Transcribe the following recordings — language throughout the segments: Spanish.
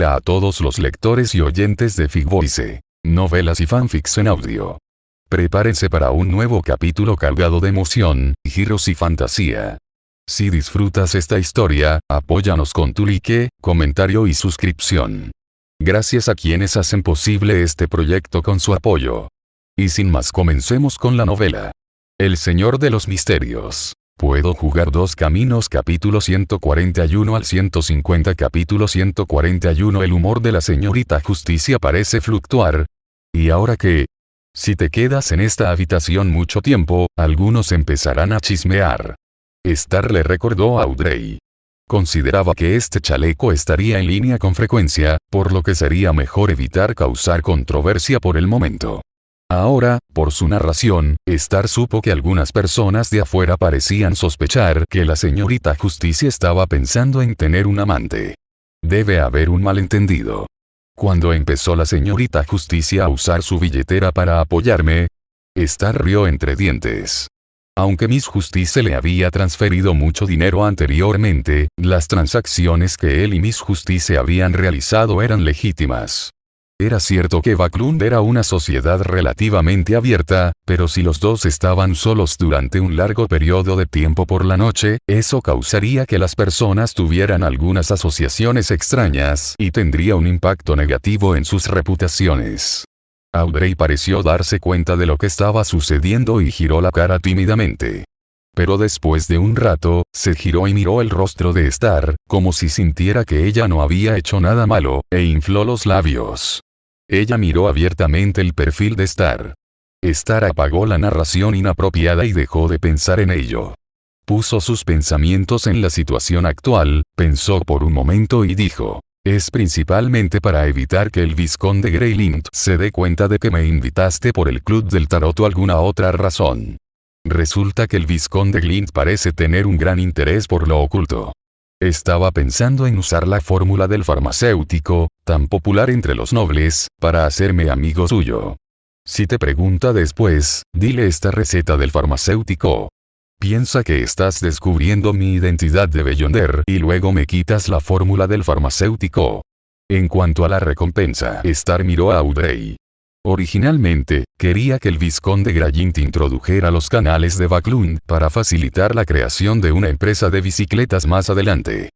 Hola a todos los lectores y oyentes de Figvoice, novelas y fanfics en audio. Prepárense para un nuevo capítulo cargado de emoción, giros y fantasía. Si disfrutas esta historia, apóyanos con tu like, comentario y suscripción. Gracias a quienes hacen posible este proyecto con su apoyo. Y sin más, comencemos con la novela. El Señor de los Misterios. Puedo jugar dos caminos. Capítulo 141 al 150. Capítulo 141. El humor de la señorita Justicia parece fluctuar. ¿Y ahora qué? Si te quedas en esta habitación mucho tiempo, algunos empezarán a chismear. Star le recordó a Audrey. Consideraba que este chaleco estaría en línea con frecuencia, por lo que sería mejor evitar causar controversia por el momento. Ahora, por su narración, Star supo que algunas personas de afuera parecían sospechar que la señorita Justicia estaba pensando en tener un amante. Debe haber un malentendido. Cuando empezó la señorita Justicia a usar su billetera para apoyarme, Star rió entre dientes. Aunque Miss Justice le había transferido mucho dinero anteriormente, las transacciones que él y Miss Justice habían realizado eran legítimas. Era cierto que Backlund era una sociedad relativamente abierta, pero si los dos estaban solos durante un largo periodo de tiempo por la noche, eso causaría que las personas tuvieran algunas asociaciones extrañas y tendría un impacto negativo en sus reputaciones. Audrey pareció darse cuenta de lo que estaba sucediendo y giró la cara tímidamente. Pero después de un rato, se giró y miró el rostro de Star, como si sintiera que ella no había hecho nada malo, e infló los labios. Ella miró abiertamente el perfil de Star. Star apagó la narración inapropiada y dejó de pensar en ello. Puso sus pensamientos en la situación actual, pensó por un momento y dijo: es principalmente para evitar que el vizconde Greylind se dé cuenta de que me invitaste por el club del tarot o alguna otra razón. Resulta que el vizconde Glint parece tener un gran interés por lo oculto. Estaba pensando en usar la fórmula del farmacéutico, tan popular entre los nobles, para hacerme amigo suyo. Si te pregunta después, dile esta receta del farmacéutico. Piensa que estás descubriendo mi identidad de Beyonder y luego me quitas la fórmula del farmacéutico. En cuanto a la recompensa, Star miró a Audrey. Originalmente, quería que el vizconde Greylind introdujera los canales de Backlund para facilitar la creación de una empresa de bicicletas más adelante.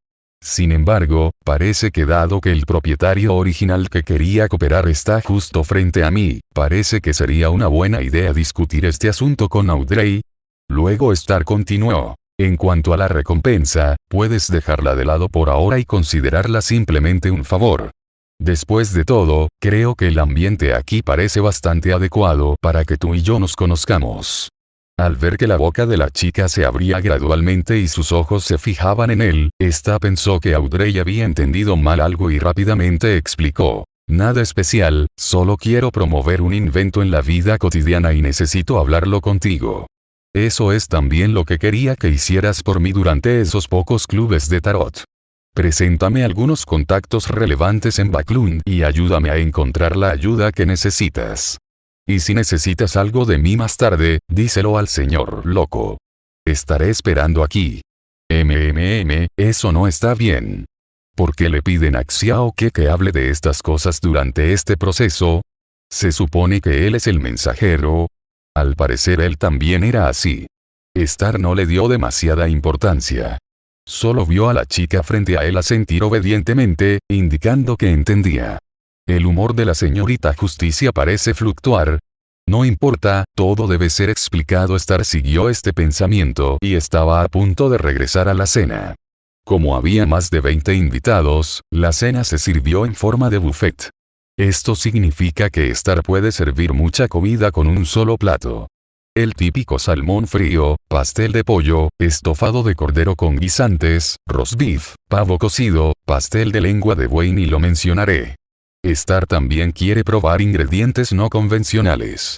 Sin embargo, parece que dado que el propietario original que quería cooperar está justo frente a mí, parece que sería una buena idea discutir este asunto con Audrey. Luego Star continuó. En cuanto a la recompensa, puedes dejarla de lado por ahora y considerarla simplemente un favor. Después de todo, creo que el ambiente aquí parece bastante adecuado para que tú y yo nos conozcamos. Al ver que la boca de la chica se abría gradualmente y sus ojos se fijaban en él, esta pensó que Audrey había entendido mal algo y rápidamente explicó: nada especial, solo quiero promover un invento en la vida cotidiana y necesito hablarlo contigo. Eso es también lo que quería que hicieras por mí durante esos pocos clubes de tarot. Preséntame algunos contactos relevantes en Backlund y ayúdame a encontrar la ayuda que necesitas. Y si necesitas algo de mí más tarde, díselo al señor loco. Estaré esperando aquí. Eso no está bien. ¿Por qué le piden a Xiao que hable de estas cosas durante este proceso? Se supone que él es el mensajero. Al parecer él también era así. Star no le dio demasiada importancia. Solo vio a la chica frente a él asentir obedientemente, indicando que entendía. El humor de la señorita Justicia parece fluctuar. No importa, todo debe ser explicado. Star siguió este pensamiento y estaba a punto de regresar a la cena. Como había más de 20 invitados, la cena se sirvió en forma de buffet. Esto significa que Star puede servir mucha comida con un solo plato. El típico salmón frío, pastel de pollo, estofado de cordero con guisantes, roast beef, pavo cocido, pastel de lengua de buey ni lo mencionaré. Star también quiere probar ingredientes no convencionales.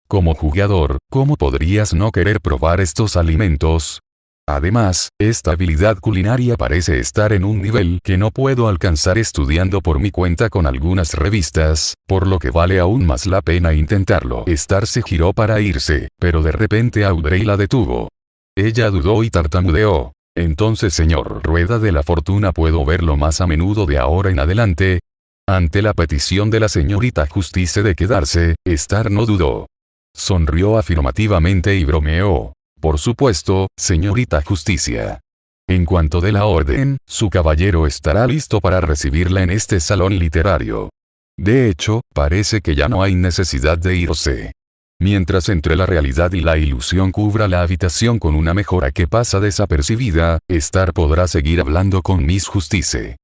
Como jugador, ¿cómo podrías no querer probar estos alimentos? Además, esta habilidad culinaria parece estar en un nivel que no puedo alcanzar estudiando por mi cuenta con algunas revistas, por lo que vale aún más la pena intentarlo. Star se giró para irse, pero de repente Audrey la detuvo. Ella dudó y tartamudeó. Entonces, señor Rueda de la Fortuna, ¿puedo verlo más a menudo de ahora en adelante? Ante la petición de la señorita Justice de quedarse, Star no dudó. Sonrió afirmativamente y bromeó. Por supuesto, señorita Justicia. En cuanto dé la orden, su caballero estará listo para recibirla en este salón literario. De hecho, parece que ya no hay necesidad de irse. Mientras entre la realidad y la ilusión cubra la habitación con una mejora que pasa desapercibida, Star podrá seguir hablando con Miss Justice.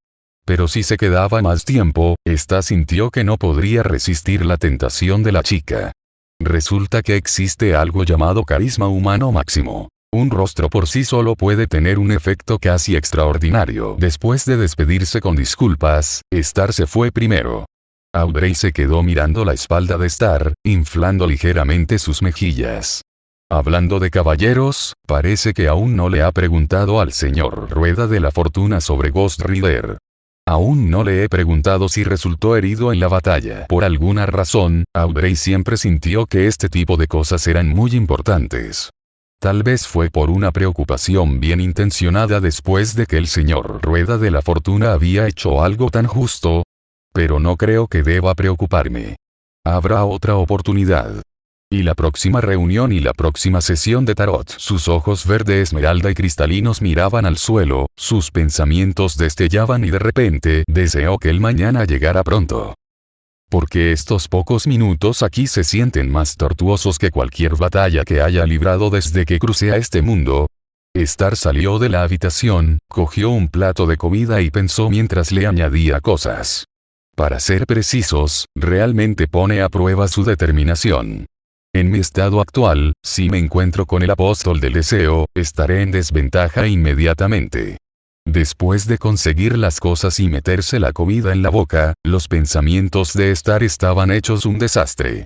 Pero si se quedaba más tiempo, Star sintió que no podría resistir la tentación de la chica. Resulta que existe algo llamado carisma humano máximo. Un rostro por sí solo puede tener un efecto casi extraordinario. Después de despedirse con disculpas, Star se fue primero. Audrey se quedó mirando la espalda de Star, inflando ligeramente sus mejillas. Hablando de caballeros, parece que aún no le ha preguntado al señor Rueda de la Fortuna sobre Ghost Rider. Aún no le he preguntado si resultó herido en la batalla. Por alguna razón, Audrey siempre sintió que este tipo de cosas eran muy importantes. Tal vez fue por una preocupación bien intencionada después de que el señor Rueda de la Fortuna había hecho algo tan justo. Pero no creo que deba preocuparme. Habrá otra oportunidad. Y la próxima reunión y la próxima sesión de tarot. Sus ojos verde esmeralda y cristalinos miraban al suelo, sus pensamientos destellaban y de repente deseó que el mañana llegara pronto. Porque estos pocos minutos aquí se sienten más tortuosos que cualquier batalla que haya librado desde que crucé a este mundo. Star salió de la habitación, cogió un plato de comida y pensó mientras le añadía cosas. Para ser precisos, realmente pone a prueba su determinación. En mi estado actual, si me encuentro con el apóstol del deseo, estaré en desventaja inmediatamente. Después de conseguir las cosas y meterse la comida en la boca, los pensamientos de Star estaban hechos un desastre.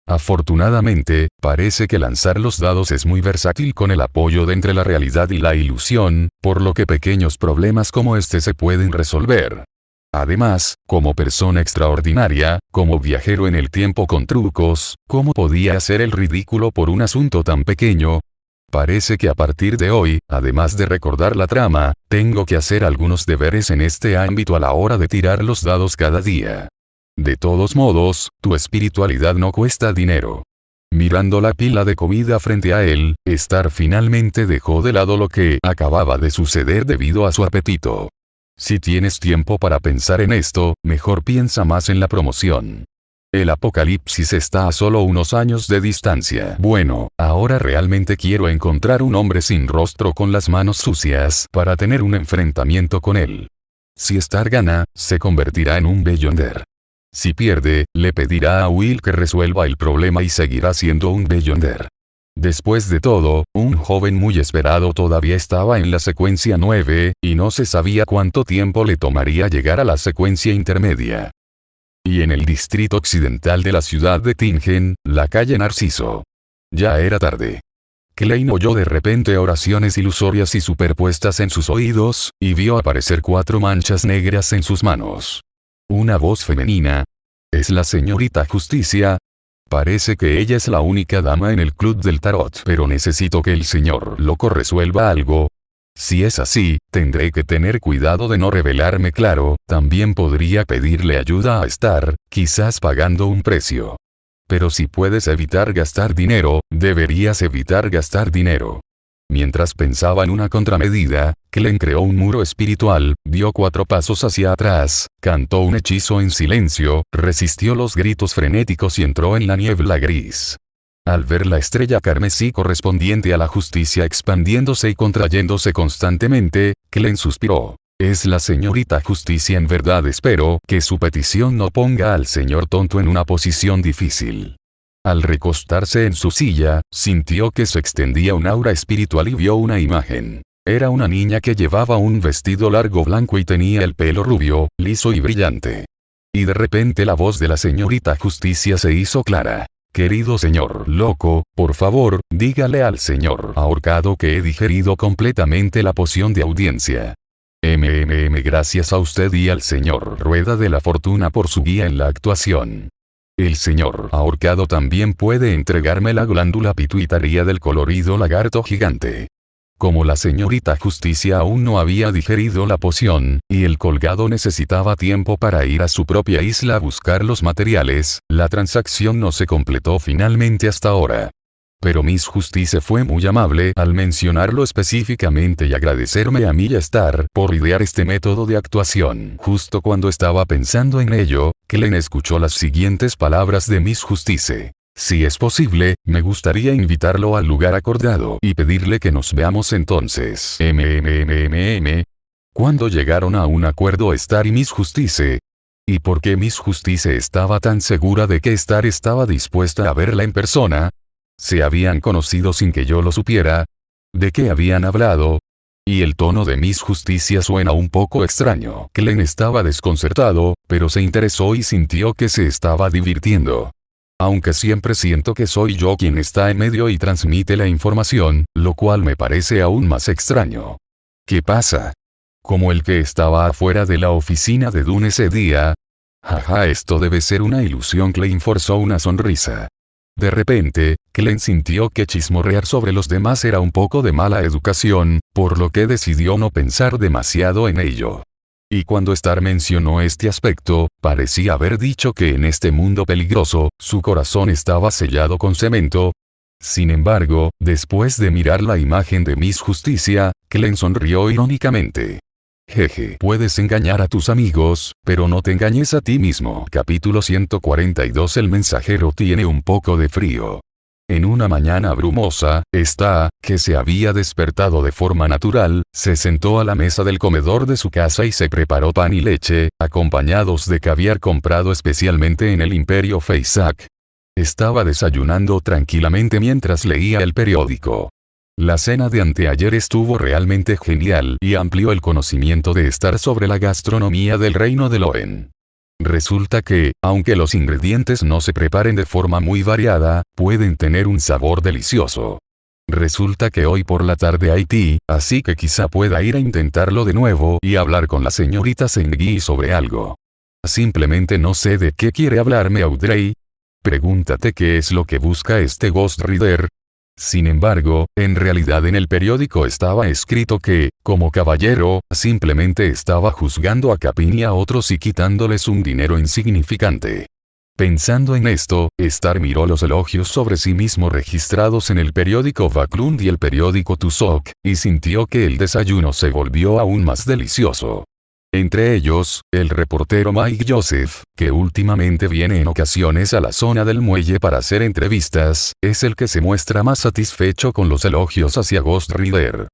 Afortunadamente, parece que lanzar los dados es muy versátil con el apoyo de entre la realidad y la ilusión, por lo que pequeños problemas como este se pueden resolver. Además, como persona extraordinaria, como viajero en el tiempo con trucos, ¿cómo podía hacer el ridículo por un asunto tan pequeño? Parece que a partir de hoy, además de recordar la trama, tengo que hacer algunos deberes en este ámbito a la hora de tirar los dados cada día. De todos modos, tu espiritualidad no cuesta dinero. Mirando la pila de comida frente a él, Star finalmente dejó de lado lo que acababa de suceder debido a su apetito. Si tienes tiempo para pensar en esto, mejor piensa más en la promoción. El apocalipsis está a solo unos años de distancia. Bueno, ahora realmente quiero encontrar un hombre sin rostro con las manos sucias para tener un enfrentamiento con él. Si Star gana, se convertirá en un Beyonder. Si pierde, le pedirá a Will que resuelva el problema y seguirá siendo un Beyonder. Después de todo, un joven muy esperado todavía estaba en la secuencia 9, y no se sabía cuánto tiempo le tomaría llegar a la secuencia intermedia. Y en el distrito occidental de la ciudad de Tingen, la calle Narciso. Ya era tarde. Klein oyó de repente oraciones ilusorias y superpuestas en sus oídos, y vio aparecer 4 manchas negras en sus manos. Una voz femenina. ¿Es la señorita Justicia? Parece que ella es la única dama en el club del tarot, pero necesito que el señor loco resuelva algo. Si es así, tendré que tener cuidado de no revelarme claro, también podría pedirle ayuda a Star, quizás pagando un precio. Pero si puedes evitar gastar dinero, deberías evitar gastar dinero. Mientras pensaba en una contramedida, Klein creó un muro espiritual, dio 4 pasos hacia atrás, cantó un hechizo en silencio, resistió los gritos frenéticos y entró en la niebla gris. Al ver la estrella carmesí correspondiente a la justicia expandiéndose y contrayéndose constantemente, Klein suspiró. Es la señorita Justicia. En verdad espero que su petición no ponga al señor tonto en una posición difícil. Al recostarse en su silla, sintió que se extendía un aura espiritual y vio una imagen. Era una niña que llevaba un vestido largo blanco y tenía el pelo rubio, liso y brillante. Y de repente la voz de la señorita Justicia se hizo clara. Querido señor loco, por favor, dígale al señor ahorcado que he digerido completamente la poción de audiencia. Gracias a usted y al señor Rueda de la Fortuna por su guía en la actuación. El señor ahorcado también puede entregarme la glándula pituitaria del colorido lagarto gigante. Como la señorita Justicia aún no había digerido la poción, y el colgado necesitaba tiempo para ir a su propia isla a buscar los materiales, la transacción no se completó finalmente hasta ahora. Pero Miss Justice fue muy amable al mencionarlo específicamente y agradecerme a mí y a Star por idear este método de actuación. Justo cuando estaba pensando en ello, Glenn escuchó las siguientes palabras de Miss Justice. Si es posible, me gustaría invitarlo al lugar acordado y pedirle que nos veamos entonces. Cuando llegaron a un acuerdo Star y Miss Justice. ¿Y por qué Miss Justice estaba tan segura de que Star estaba dispuesta a verla en persona? ¿Se habían conocido sin que yo lo supiera? ¿De qué habían hablado? Y el tono de Miss Justicia suena un poco extraño. Glenn estaba desconcertado, pero se interesó y sintió que se estaba divirtiendo. Aunque siempre siento que soy yo quien está en medio y transmite la información, lo cual me parece aún más extraño. ¿Qué pasa? ¿Como el que estaba afuera de la oficina de Dune ese día? Jaja, esto debe ser una ilusión. Glenn forzó una sonrisa. De repente, Glenn sintió que chismorrear sobre los demás era un poco de mala educación, por lo que decidió no pensar demasiado en ello. Y cuando Star mencionó este aspecto, parecía haber dicho que en este mundo peligroso, su corazón estaba sellado con cemento. Sin embargo, después de mirar la imagen de Miss Justicia, Glenn sonrió irónicamente. Jeje, puedes engañar a tus amigos, pero no te engañes a ti mismo. Capítulo 142. El mensajero tiene un poco de frío. En una mañana brumosa, que se había despertado de forma natural, se sentó a la mesa del comedor de su casa y se preparó pan y leche, acompañados de caviar comprado especialmente en el Imperio Feysak. Estaba desayunando tranquilamente mientras leía el periódico. La cena de anteayer estuvo realmente genial y amplió el conocimiento de Star sobre la gastronomía del reino de Loen. Resulta que, aunque los ingredientes no se preparen de forma muy variada, pueden tener un sabor delicioso. Resulta que hoy por la tarde hay té, así que quizá pueda ir a intentarlo de nuevo y hablar con la señorita Sengui sobre algo. Simplemente no sé de qué quiere hablarme Audrey. Pregúntate qué es lo que busca este Ghost Rider. Sin embargo, en realidad en el periódico estaba escrito que, como caballero, simplemente estaba juzgando a Capin y a otros y quitándoles un dinero insignificante. Pensando en esto, Star miró los elogios sobre sí mismo registrados en el periódico Vaklund y el periódico Tusok, y sintió que el desayuno se volvió aún más delicioso. Entre ellos, el reportero Mike Joseph, que últimamente viene en ocasiones a la zona del muelle para hacer entrevistas, es el que se muestra más satisfecho con los elogios hacia Ghost Rider.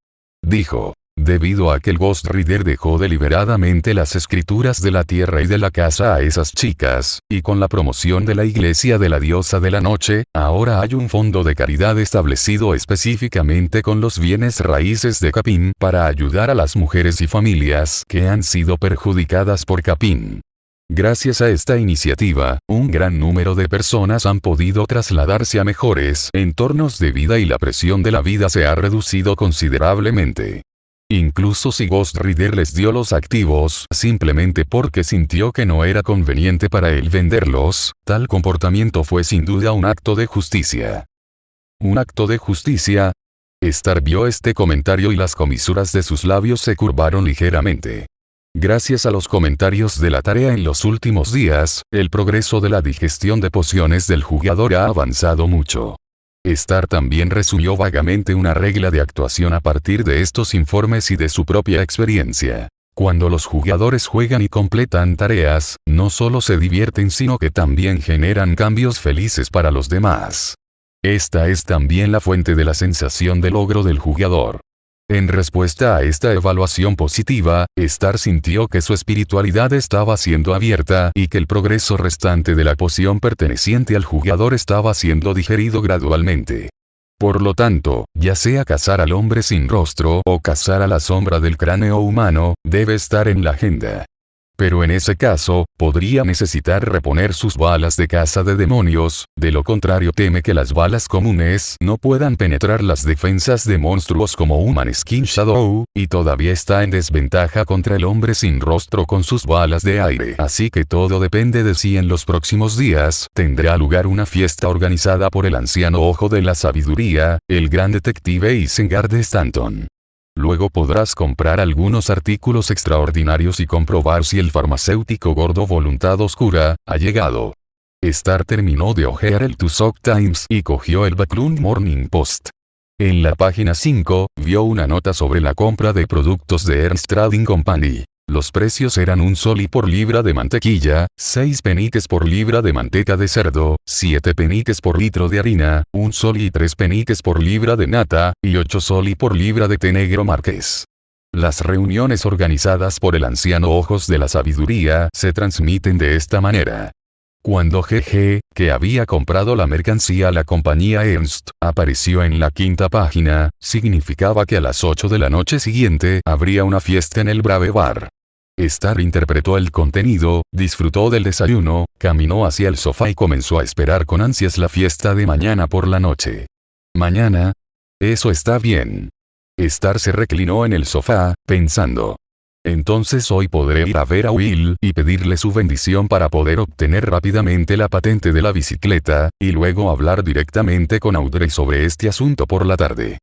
Dijo. Debido a que el Ghost Rider dejó deliberadamente las escrituras de la tierra y de la casa a esas chicas, y con la promoción de la iglesia de la diosa de la noche, ahora hay un fondo de caridad establecido específicamente con los bienes raíces de Capin para ayudar a las mujeres y familias que han sido perjudicadas por Capin. Gracias a esta iniciativa, un gran número de personas han podido trasladarse a mejores entornos de vida y la presión de la vida se ha reducido considerablemente. Incluso si Ghost Rider les dio los activos simplemente porque sintió que no era conveniente para él venderlos, tal comportamiento fue sin duda un acto de justicia. ¿Un acto de justicia? Star vio este comentario y las comisuras de sus labios se curvaron ligeramente. Gracias a los comentarios de la tarea en los últimos días, el progreso de la digestión de pociones del jugador ha avanzado mucho. Star también resumió vagamente una regla de actuación a partir de estos informes y de su propia experiencia. Cuando los jugadores juegan y completan tareas, no solo se divierten sino que también generan cambios felices para los demás. Esta es también la fuente de la sensación de logro del jugador. En respuesta a esta evaluación positiva, Star sintió que su espiritualidad estaba siendo abierta y que el progreso restante de la poción perteneciente al jugador estaba siendo digerido gradualmente. Por lo tanto, ya sea cazar al hombre sin rostro o cazar a la sombra del cráneo humano, debe estar en la agenda. Pero en ese caso, podría necesitar reponer sus balas de caza de demonios, de lo contrario teme que las balas comunes no puedan penetrar las defensas de monstruos como un Maneskin Shadow, y todavía está en desventaja contra el hombre sin rostro con sus balas de aire. Así que todo depende de si en los próximos días tendrá lugar una fiesta organizada por el anciano Ojo de la Sabiduría, el gran detective Isengard de Stanton. Luego podrás comprar algunos artículos extraordinarios y comprobar si el farmacéutico gordo Voluntad Oscura ha llegado. Star terminó de hojear el Tusok Times y cogió el Backlund Morning Post. En la página 5, vio una nota sobre la compra de productos de Ernst Trading Company. Los precios eran $1 por libra de mantequilla, 6 peniques por libra de manteca de cerdo, 7 peniques por litro de harina, $1 y 3 peniques por libra de nata, y 8 soldi por libra de té negro marqués. Las reuniones organizadas por el anciano Ojos de la Sabiduría se transmiten de esta manera. Cuando GG, que había comprado la mercancía a la compañía Ernst, apareció en la quinta página, significaba que a las 8 de la noche siguiente habría una fiesta en el Brave Bar. Star interpretó el contenido, disfrutó del desayuno, caminó hacia el sofá y comenzó a esperar con ansias la fiesta de mañana por la noche. ¿Mañana? Eso está bien. Star se reclinó en el sofá, pensando. Entonces hoy podré ir a ver a Will y pedirle su bendición para poder obtener rápidamente la patente de la bicicleta, y luego hablar directamente con Audrey sobre este asunto por la tarde.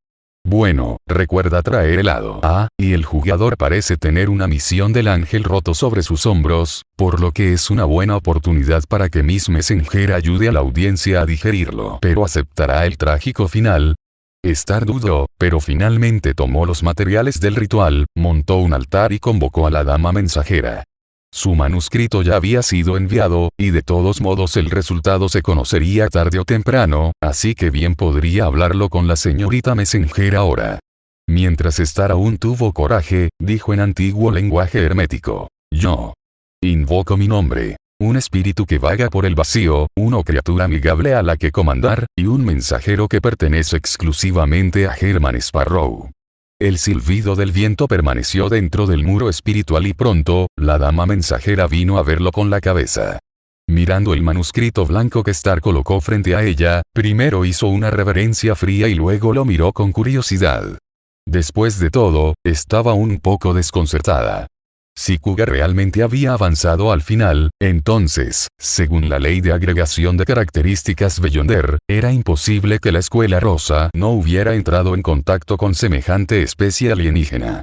Bueno, recuerda traer helado. Y el jugador parece tener una misión del ángel roto sobre sus hombros, por lo que es una buena oportunidad para que Miss Messenger ayude a la audiencia a digerirlo. Pero ¿aceptará el trágico final? Star dudó, pero finalmente tomó los materiales del ritual, montó un altar y convocó a la dama mensajera. Su manuscrito ya había sido enviado, y de todos modos el resultado se conocería tarde o temprano, así que bien podría hablarlo con la señorita Messenger ahora. Mientras Star aún tuvo coraje, dijo en antiguo lenguaje hermético. Yo invoco mi nombre. Un espíritu que vaga por el vacío, una criatura amigable a la que comandar, y un mensajero que pertenece exclusivamente a Herman Sparrow. El silbido del viento permaneció dentro del muro espiritual y pronto, la dama mensajera vino a verlo con la cabeza. Mirando el manuscrito blanco que Star colocó frente a ella, primero hizo una reverencia fría y luego lo miró con curiosidad. Después de todo, estaba un poco desconcertada. Si Cougar realmente había avanzado al final, entonces, según la ley de agregación de características Beyonder, era imposible que la Escuela Rosa no hubiera entrado en contacto con semejante especie alienígena.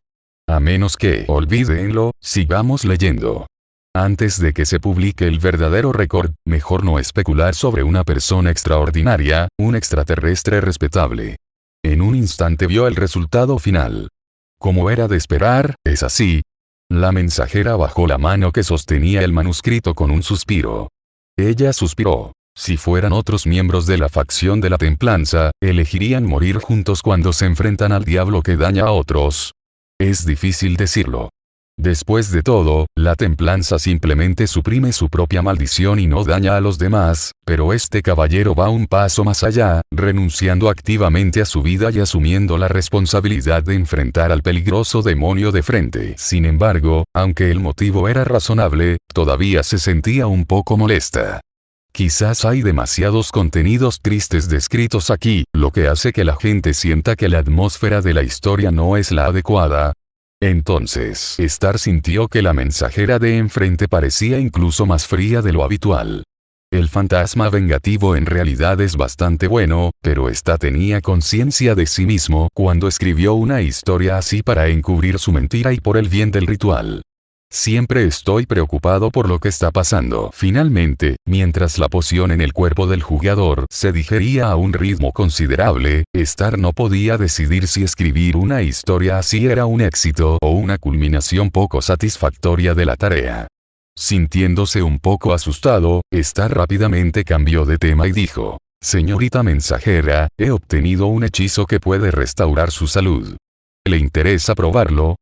A menos que, olvídenlo, sigamos leyendo. Antes de que se publique el verdadero récord, mejor no especular sobre una persona extraordinaria, un extraterrestre respetable. En un instante vio el resultado final. Como era de esperar, es así. La mensajera bajó la mano que sostenía el manuscrito con un suspiro. Ella suspiró. Si fueran otros miembros de la facción de la templanza, elegirían morir juntos cuando se enfrentan al diablo que daña a otros. Es difícil decirlo. Después de todo, la templanza simplemente suprime su propia maldición y no daña a los demás, pero este caballero va un paso más allá, renunciando activamente a su vida y asumiendo la responsabilidad de enfrentar al peligroso demonio de frente. Sin embargo, aunque el motivo era razonable, todavía se sentía un poco molesta. Quizás hay demasiados contenidos tristes descritos aquí, lo que hace que la gente sienta que la atmósfera de la historia no es la adecuada. Entonces, Star sintió que la mensajera de enfrente parecía incluso más fría de lo habitual. El fantasma vengativo en realidad es bastante bueno, pero esta tenía conciencia de sí mismo cuando escribió una historia así para encubrir su mentira y por el bien del ritual. Siempre estoy preocupado por lo que está pasando. Finalmente, mientras la poción en el cuerpo del jugador se digería a un ritmo considerable, Star no podía decidir si escribir una historia así era un éxito o una culminación poco satisfactoria de la tarea. Sintiéndose un poco asustado, Star rápidamente cambió de tema y dijo: Señorita mensajera, he obtenido un hechizo que puede restaurar su salud. ¿Le interesa probarlo?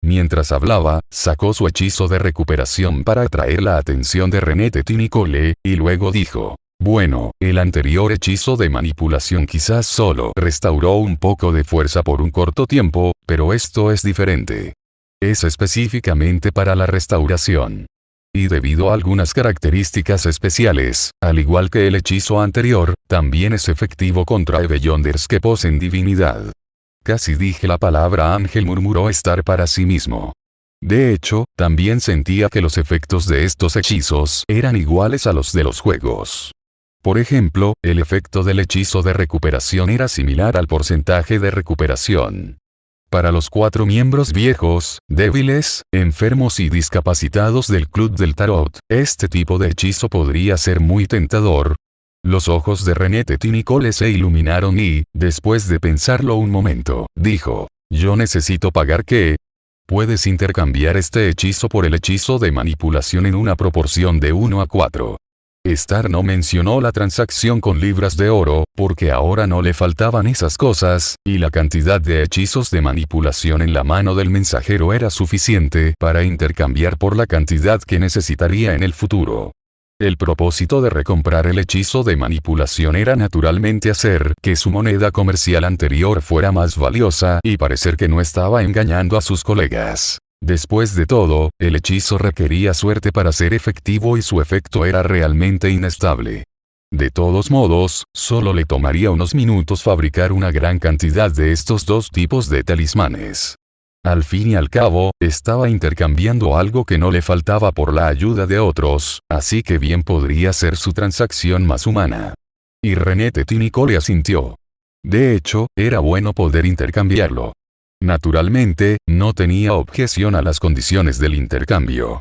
Mientras hablaba, sacó su hechizo de recuperación para atraer la atención de René Nicole, y luego dijo: bueno, el anterior hechizo de manipulación quizás solo restauró un poco de fuerza por un corto tiempo, pero esto es diferente. Es específicamente para la restauración. Y debido a algunas características especiales, al igual que el hechizo anterior, también es efectivo contra Beyonders que poseen divinidad. Casi dije la palabra ángel, murmuró Star para sí mismo. De hecho, también sentía que los efectos de estos hechizos eran iguales a los de los juegos. Por ejemplo, el efecto del hechizo de recuperación era similar al porcentaje de recuperación. Para los 4 miembros viejos, débiles, enfermos y discapacitados del Club del Tarot, este tipo de hechizo podría ser muy tentador. Los ojos de René Nicole se iluminaron y, después de pensarlo un momento, dijo, «¿Yo necesito pagar qué?» Puedes intercambiar este hechizo por el hechizo de manipulación en una proporción de 1 a 4. Star no mencionó la transacción con libras de oro, porque ahora no le faltaban esas cosas, y la cantidad de hechizos de manipulación en la mano del mensajero era suficiente para intercambiar por la cantidad que necesitaría en el futuro. El propósito de recomprar el hechizo de manipulación era naturalmente hacer que su moneda comercial anterior fuera más valiosa y parecer que no estaba engañando a sus colegas. Después de todo, el hechizo requería suerte para ser efectivo y su efecto era realmente inestable. De todos modos, solo le tomaría unos minutos fabricar una gran cantidad de estos dos tipos de talismanes. Al fin y al cabo, estaba intercambiando algo que no le faltaba por la ayuda de otros, así que bien podría ser su transacción más humana. Y René Nicole asintió. De hecho, era bueno poder intercambiarlo. Naturalmente, no tenía objeción a las condiciones del intercambio.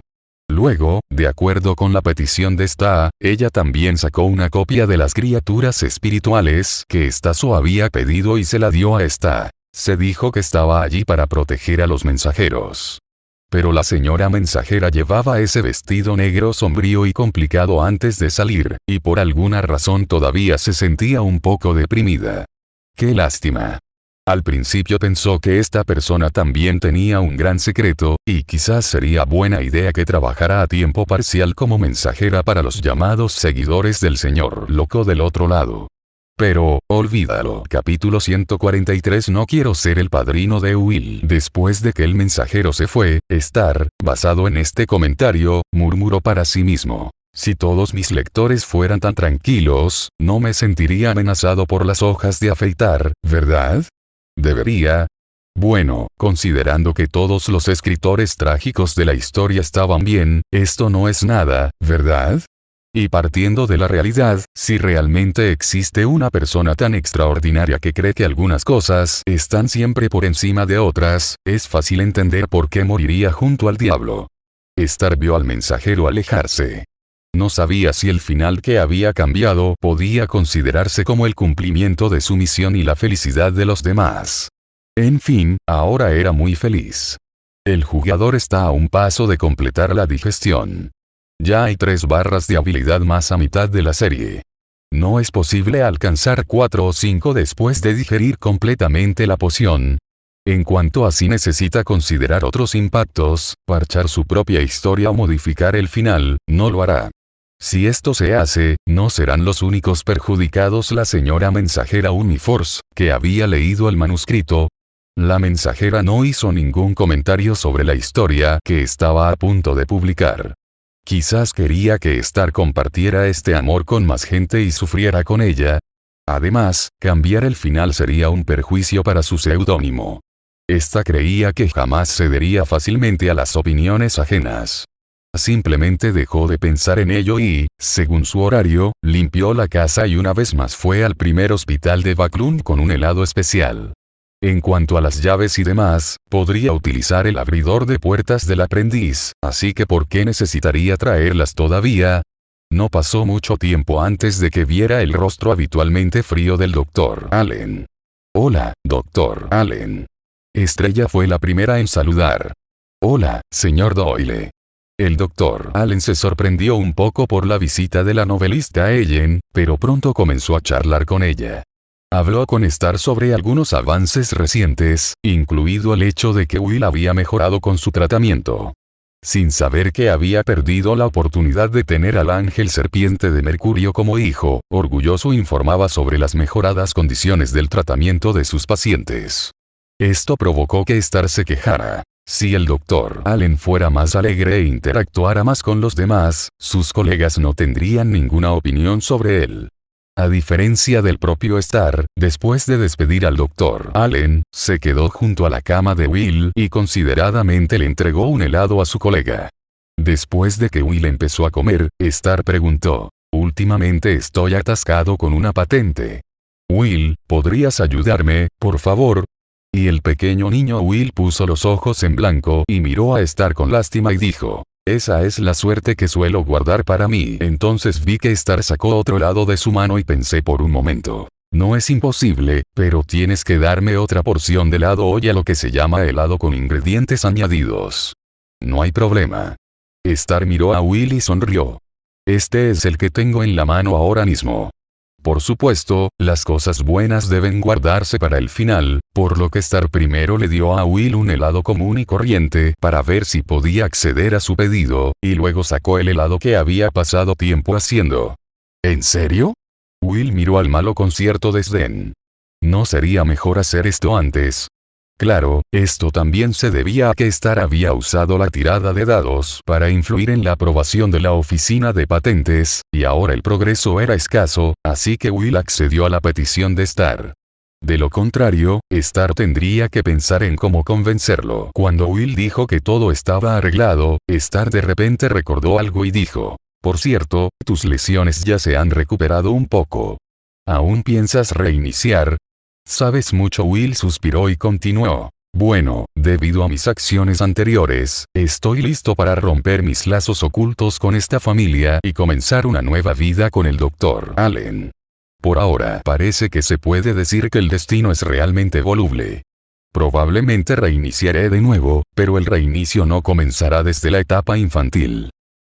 Luego, de acuerdo con la petición de Sta, ella también sacó una copia de las criaturas espirituales que Staso había pedido y se la dio a Sta. Se dijo que estaba allí para proteger a los mensajeros. Pero la señora mensajera llevaba ese vestido negro sombrío y complicado antes de salir, y por alguna razón todavía se sentía un poco deprimida. ¡Qué lástima! Al principio pensó que esta persona también tenía un gran secreto, y quizás sería buena idea que trabajara a tiempo parcial como mensajera para los llamados seguidores del señor loco del otro lado. Pero, olvídalo. Capítulo 143. No quiero ser el padrino de Will. Después de que el mensajero se fue, Star, basado en este comentario, murmuró para sí mismo. Si todos mis lectores fueran tan tranquilos, no me sentiría amenazado por las hojas de afeitar, ¿verdad? ¿Debería? Bueno, considerando que todos los escritores trágicos de la historia estaban bien, esto no es nada, ¿verdad? Y partiendo de la realidad, si realmente existe una persona tan extraordinaria que cree que algunas cosas están siempre por encima de otras, es fácil entender por qué moriría junto al diablo. Star vio al mensajero alejarse. No sabía si el final que había cambiado podía considerarse como el cumplimiento de su misión y la felicidad de los demás. En fin, ahora era muy feliz. El jugador está a un paso de completar la digestión. Ya hay 3 barras de habilidad más a mitad de la serie. No es posible alcanzar 4 o 5 después de digerir completamente la poción. En cuanto a si necesita considerar otros impactos, parchar su propia historia o modificar el final, no lo hará. Si esto se hace, no serán los únicos perjudicados. La señora mensajera Uniforce, que había leído el manuscrito. La mensajera no hizo ningún comentario sobre la historia que estaba a punto de publicar. Quizás quería que Star compartiera este amor con más gente y sufriera con ella. Además, cambiar el final sería un perjuicio para su seudónimo. Esta creía que jamás cedería fácilmente a las opiniones ajenas. Simplemente dejó de pensar en ello y, según su horario, limpió la casa y una vez más fue al primer hospital de Backlund con un helado especial. En cuanto a las llaves y demás, podría utilizar el abridor de puertas del aprendiz, así que ¿por qué necesitaría traerlas todavía? No pasó mucho tiempo antes de que viera el rostro habitualmente frío del Dr. Allen. Hola, Dr. Allen. Estrella fue la primera en saludar. Hola, señor Doyle. El Dr. Allen se sorprendió un poco por la visita de la novelista Ellen, pero pronto comenzó a charlar con ella. Habló con Star sobre algunos avances recientes, incluido el hecho de que Will había mejorado con su tratamiento. Sin saber que había perdido la oportunidad de tener al ángel serpiente de Mercurio como hijo, orgulloso informaba sobre las mejoradas condiciones del tratamiento de sus pacientes. Esto provocó que Star se quejara. Si el Dr. Allen fuera más alegre e interactuara más con los demás, sus colegas no tendrían ninguna opinión sobre él. A diferencia del propio Star, después de despedir al Dr. Allen, se quedó junto a la cama de Will y consideradamente le entregó un helado a su colega. Después de que Will empezó a comer, Star preguntó: «Últimamente estoy atascado con una patente. Will, ¿podrías ayudarme, por favor?» Y el pequeño niño Will puso los ojos en blanco y miró a Star con lástima y dijo: «Esa es la suerte que suelo guardar para mí». Entonces vi que Star sacó otro helado de su mano y pensé por un momento: «No es imposible, pero tienes que darme otra porción de helado hoy, a lo que se llama helado con ingredientes añadidos». «No hay problema». Star miró a Will y sonrió. «Este es el que tengo en la mano ahora mismo». Por supuesto, las cosas buenas deben guardarse para el final, por lo que Star primero le dio a Will un helado común y corriente para ver si podía acceder a su pedido, y luego sacó el helado que había pasado tiempo haciendo. ¿En serio? Will miró al malo con cierto desdén. ¿No sería mejor hacer esto antes? Claro, esto también se debía a que Star había usado la tirada de dados para influir en la aprobación de la oficina de patentes, y ahora el progreso era escaso, así que Will accedió a la petición de Star. De lo contrario, Star tendría que pensar en cómo convencerlo. Cuando Will dijo que todo estaba arreglado, Star de repente recordó algo y dijo: «Por cierto, tus lesiones ya se han recuperado un poco. ¿Aún piensas reiniciar?» «Sabes mucho». Will suspiró y continuó: «Bueno, debido a mis acciones anteriores, estoy listo para romper mis lazos ocultos con esta familia y comenzar una nueva vida con el Dr. Allen. Por ahora parece que se puede decir que el destino es realmente voluble. Probablemente reiniciaré de nuevo, pero el reinicio no comenzará desde la etapa infantil.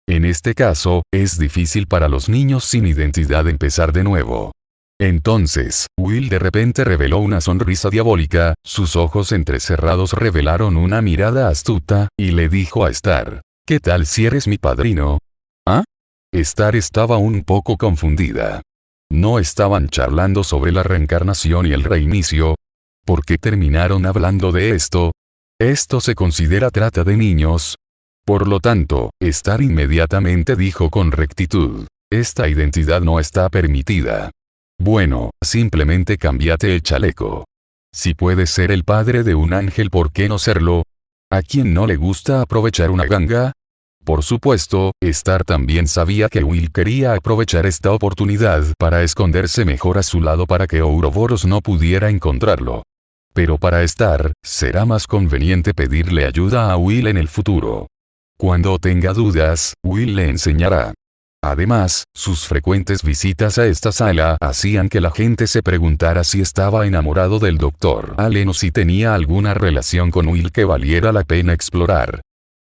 En este caso, es difícil para los niños sin identidad empezar de nuevo». Entonces, Will de repente reveló una sonrisa diabólica, sus ojos entrecerrados revelaron una mirada astuta, y le dijo a Star: «¿Qué tal si eres mi padrino?» ¿Ah? Star estaba un poco confundida. ¿No estaban charlando sobre la reencarnación y el reinicio? ¿Por qué terminaron hablando de esto? ¿Esto se considera trata de niños? Por lo tanto, Star inmediatamente dijo con rectitud: «Esta identidad no está permitida». «Bueno, simplemente cámbiate el chaleco. Si puedes ser el padre de un ángel, ¿por qué no serlo? ¿A quién no le gusta aprovechar una ganga?» Por supuesto, Star también sabía que Will quería aprovechar esta oportunidad para esconderse mejor a su lado para que Ouroboros no pudiera encontrarlo. Pero para Star, será más conveniente pedirle ayuda a Will en el futuro. Cuando tenga dudas, Will le enseñará. Además, sus frecuentes visitas a esta sala hacían que la gente se preguntara si estaba enamorado del Dr. Allen o si tenía alguna relación con Will que valiera la pena explorar.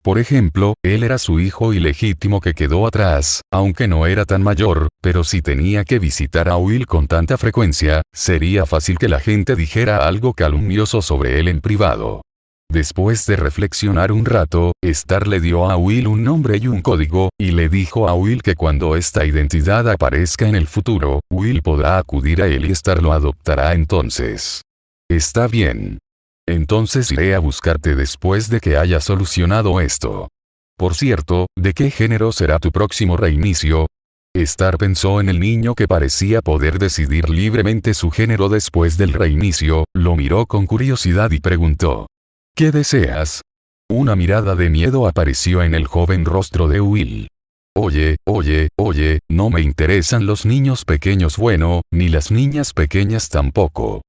Por ejemplo, él era su hijo ilegítimo que quedó atrás, aunque no era tan mayor, pero si tenía que visitar a Will con tanta frecuencia, sería fácil que la gente dijera algo calumnioso sobre él en privado. Después de reflexionar un rato, Star le dio a Will un nombre y un código, y le dijo a Will que cuando esta identidad aparezca en el futuro, Will podrá acudir a él y Star lo adoptará entonces. «Está bien. Entonces iré a buscarte después de que haya solucionado esto. Por cierto, ¿de qué género será tu próximo reinicio?» Star pensó en el niño que parecía poder decidir libremente su género después del reinicio, lo miró con curiosidad y preguntó: «¿Qué deseas?» Una mirada de miedo apareció en el joven rostro de Will. Oye, no me interesan los niños pequeños, bueno, ni las niñas pequeñas tampoco».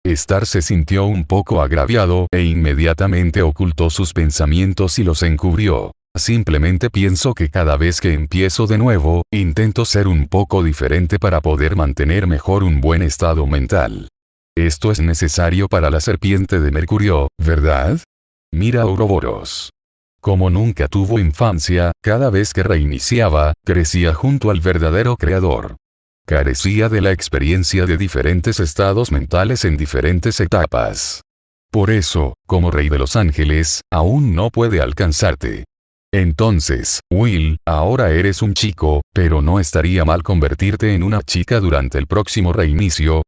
Star se sintió un poco agraviado e inmediatamente ocultó sus pensamientos y los encubrió. «Simplemente pienso que cada vez que empiezo de nuevo, intento ser un poco diferente para poder mantener mejor un buen estado mental. Esto es necesario para la serpiente de Mercurio, ¿verdad? Mira a Ouroboros. Como nunca tuvo infancia, cada vez que reiniciaba, crecía junto al verdadero creador. Carecía de la experiencia de diferentes estados mentales en diferentes etapas. Por eso, como rey de los ángeles, aún no puede alcanzarte. Entonces, Will, ahora eres un chico, pero no estaría mal convertirte en una chica durante el próximo reinicio».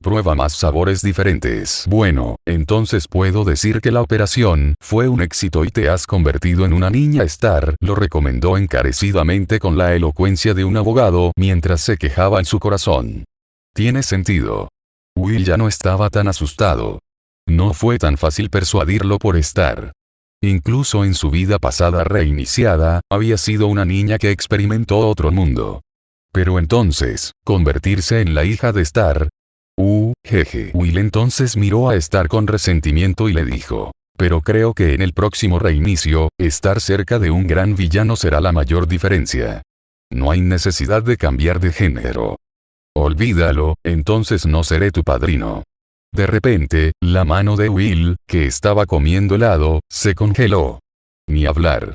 Prueba más sabores diferentes. Bueno, entonces puedo decir que la operación fue un éxito y te has convertido en una niña Star, lo recomendó encarecidamente con la elocuencia de un abogado mientras se quejaba en su corazón. Tiene sentido. Will ya no estaba tan asustado. No fue tan fácil persuadirlo por Star. Incluso en su vida pasada reiniciada, había sido una niña que experimentó otro mundo. Pero entonces, convertirse en la hija de Star. Jeje. Will entonces miró a Star con resentimiento y le dijo. Pero creo que en el próximo reinicio, estar cerca de un gran villano será la mayor diferencia. No hay necesidad de cambiar de género. Olvídalo, entonces no seré tu padrino. De repente, la mano de Will, que estaba comiendo helado, se congeló. Ni hablar.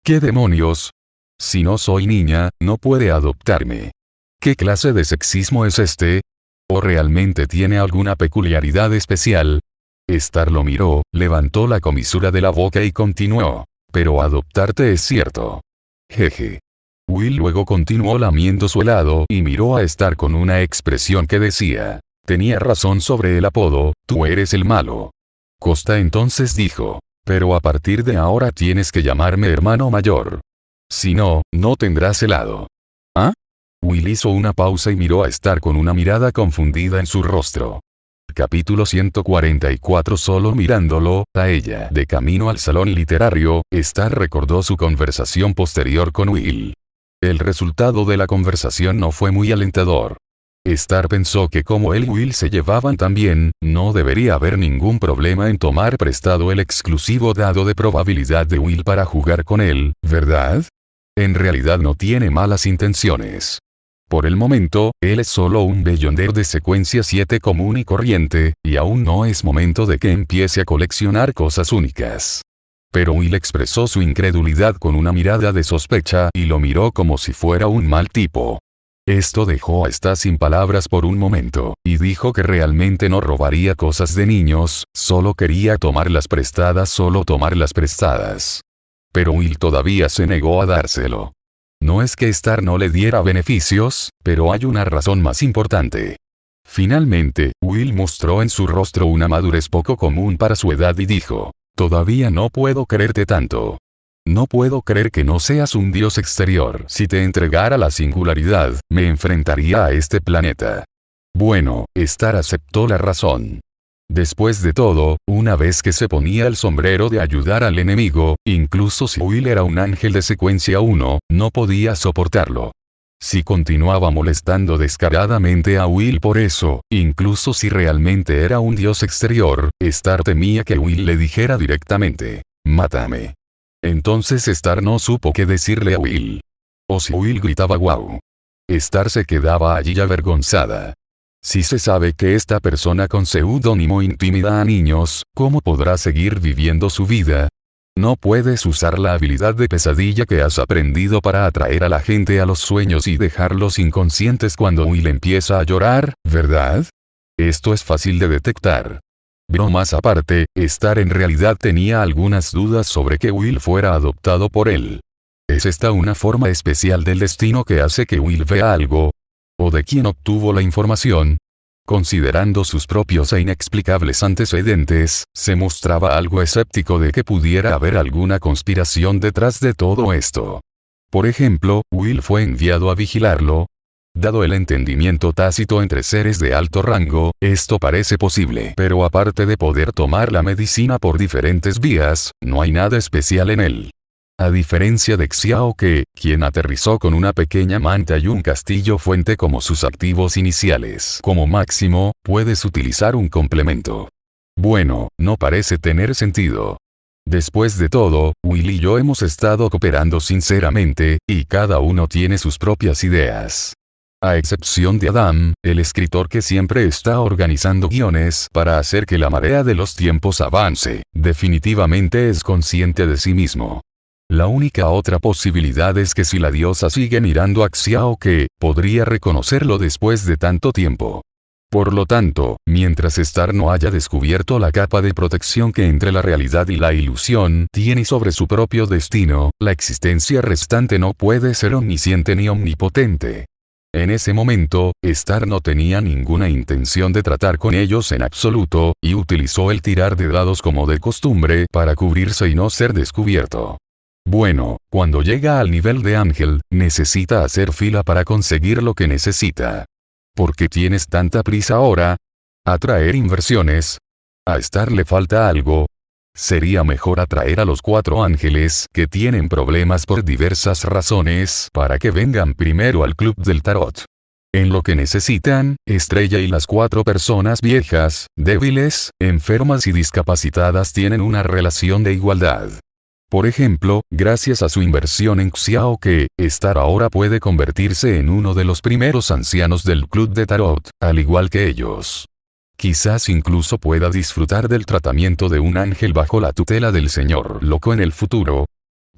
¿Qué demonios? Si no soy niña, no puede adoptarme. ¿Qué clase de sexismo es este? ¿O realmente tiene alguna peculiaridad especial? Star lo miró, levantó la comisura de la boca y continuó. Pero adoptarte es cierto. Jeje. Will luego continuó lamiendo su helado y miró a Star con una expresión que decía. Tenía razón sobre el apodo, tú eres el malo. Costa entonces dijo. Pero a partir de ahora tienes que llamarme hermano mayor. Si no, no tendrás helado. ¿Ah? Will hizo una pausa y miró a Star con una mirada confundida en su rostro. Capítulo 144. Solo mirándolo, a ella. De camino al salón literario, Star recordó su conversación posterior con Will. El resultado de la conversación no fue muy alentador. Star pensó que como él y Will se llevaban tan bien, no debería haber ningún problema en tomar prestado el exclusivo dado de probabilidad de Will para jugar con él, ¿verdad? En realidad no tiene malas intenciones. Por el momento, él es solo un beyonder de secuencia 7 común y corriente, y aún no es momento de que empiece a coleccionar cosas únicas. Pero Will expresó su incredulidad con una mirada de sospecha y lo miró como si fuera un mal tipo. Esto dejó a Star sin palabras por un momento, y dijo que realmente no robaría cosas de niños, solo quería tomarlas prestadas. Pero Will todavía se negó a dárselo. No es que Star no le diera beneficios, pero hay una razón más importante. Finalmente, Will mostró en su rostro una madurez poco común para su edad y dijo, todavía no puedo creerte tanto. No puedo creer que no seas un dios exterior. Si te entregara la singularidad, me enfrentaría a este planeta. Bueno, Star aceptó la razón. Después de todo, una vez que se ponía el sombrero de ayudar al enemigo, incluso si Will era un ángel de secuencia 1, no podía soportarlo. Si continuaba molestando descaradamente a Will por eso, incluso si realmente era un dios exterior, Star temía que Will le dijera directamente, mátame. Entonces Star no supo qué decirle a Will. O si Will gritaba wow. Star se quedaba allí avergonzada. Si se sabe que esta persona con seudónimo intimida a niños, ¿cómo podrá seguir viviendo su vida? No puedes usar la habilidad de pesadilla que has aprendido para atraer a la gente a los sueños y dejarlos inconscientes cuando Will empieza a llorar, ¿verdad? Esto es fácil de detectar. Bromas aparte, Star en realidad tenía algunas dudas sobre que Will fuera adoptado por él. ¿Es esta una forma especial del destino que hace que Will vea algo? ¿O de quién obtuvo la información? Considerando sus propios e inexplicables antecedentes, se mostraba algo escéptico de que pudiera haber alguna conspiración detrás de todo esto. Por ejemplo, Will fue enviado a vigilarlo. Dado el entendimiento tácito entre seres de alto rango, esto parece posible. Pero aparte de poder tomar la medicina por diferentes vías, no hay nada especial en él. A diferencia de Xiao Ke, quien aterrizó con una pequeña manta y un castillo fuente como sus activos iniciales. Como máximo, puedes utilizar un complemento. Bueno, no parece tener sentido. Después de todo, Will y yo hemos estado cooperando sinceramente, y cada uno tiene sus propias ideas. A excepción de Adam, el escritor que siempre está organizando guiones para hacer que la marea de los tiempos avance, definitivamente es consciente de sí mismo. La única otra posibilidad es que si la diosa sigue mirando a Xiao Ke, podría reconocerlo después de tanto tiempo. Por lo tanto, mientras Star no haya descubierto la capa de protección que entre la realidad y la ilusión tiene sobre su propio destino, la existencia restante no puede ser omnisciente ni omnipotente. En ese momento, Star no tenía ninguna intención de tratar con ellos en absoluto, y utilizó el tirar de dados como de costumbre para cubrirse y no ser descubierto. Bueno, cuando llega al nivel de ángel, necesita hacer fila para conseguir lo que necesita. ¿Por qué tienes tanta prisa ahora? ¿Atraer inversiones? ¿A Star le falta algo? Sería mejor atraer a los 4 ángeles que tienen problemas por diversas razones para que vengan primero al club del tarot. En lo que necesitan, Estrella y las 4 personas viejas, débiles, enfermas y discapacitadas tienen una relación de igualdad. Por ejemplo, gracias a su inversión en Xiao que, Star ahora puede convertirse en uno de los primeros ancianos del club de tarot, al igual que ellos. Quizás incluso pueda disfrutar del tratamiento de un ángel bajo la tutela del señor loco en el futuro.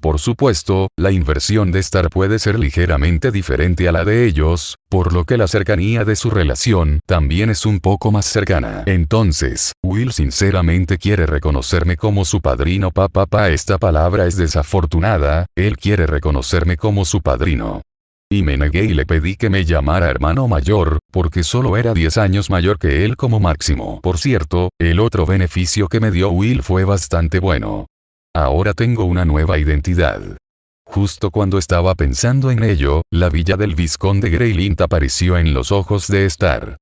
Por supuesto, la inversión de Star puede ser ligeramente diferente a la de ellos, por lo que la cercanía de su relación también es un poco más cercana. Entonces, Will sinceramente quiere reconocerme como su padrino. Esta palabra es desafortunada, él quiere reconocerme como su padrino. Y me negué y le pedí que me llamara hermano mayor, porque solo era 10 años mayor que él como máximo. Por cierto, el otro beneficio que me dio Will fue bastante bueno. Ahora tengo una nueva identidad. Justo cuando estaba pensando en ello, la villa del vizconde Greylint apareció en los ojos de Star.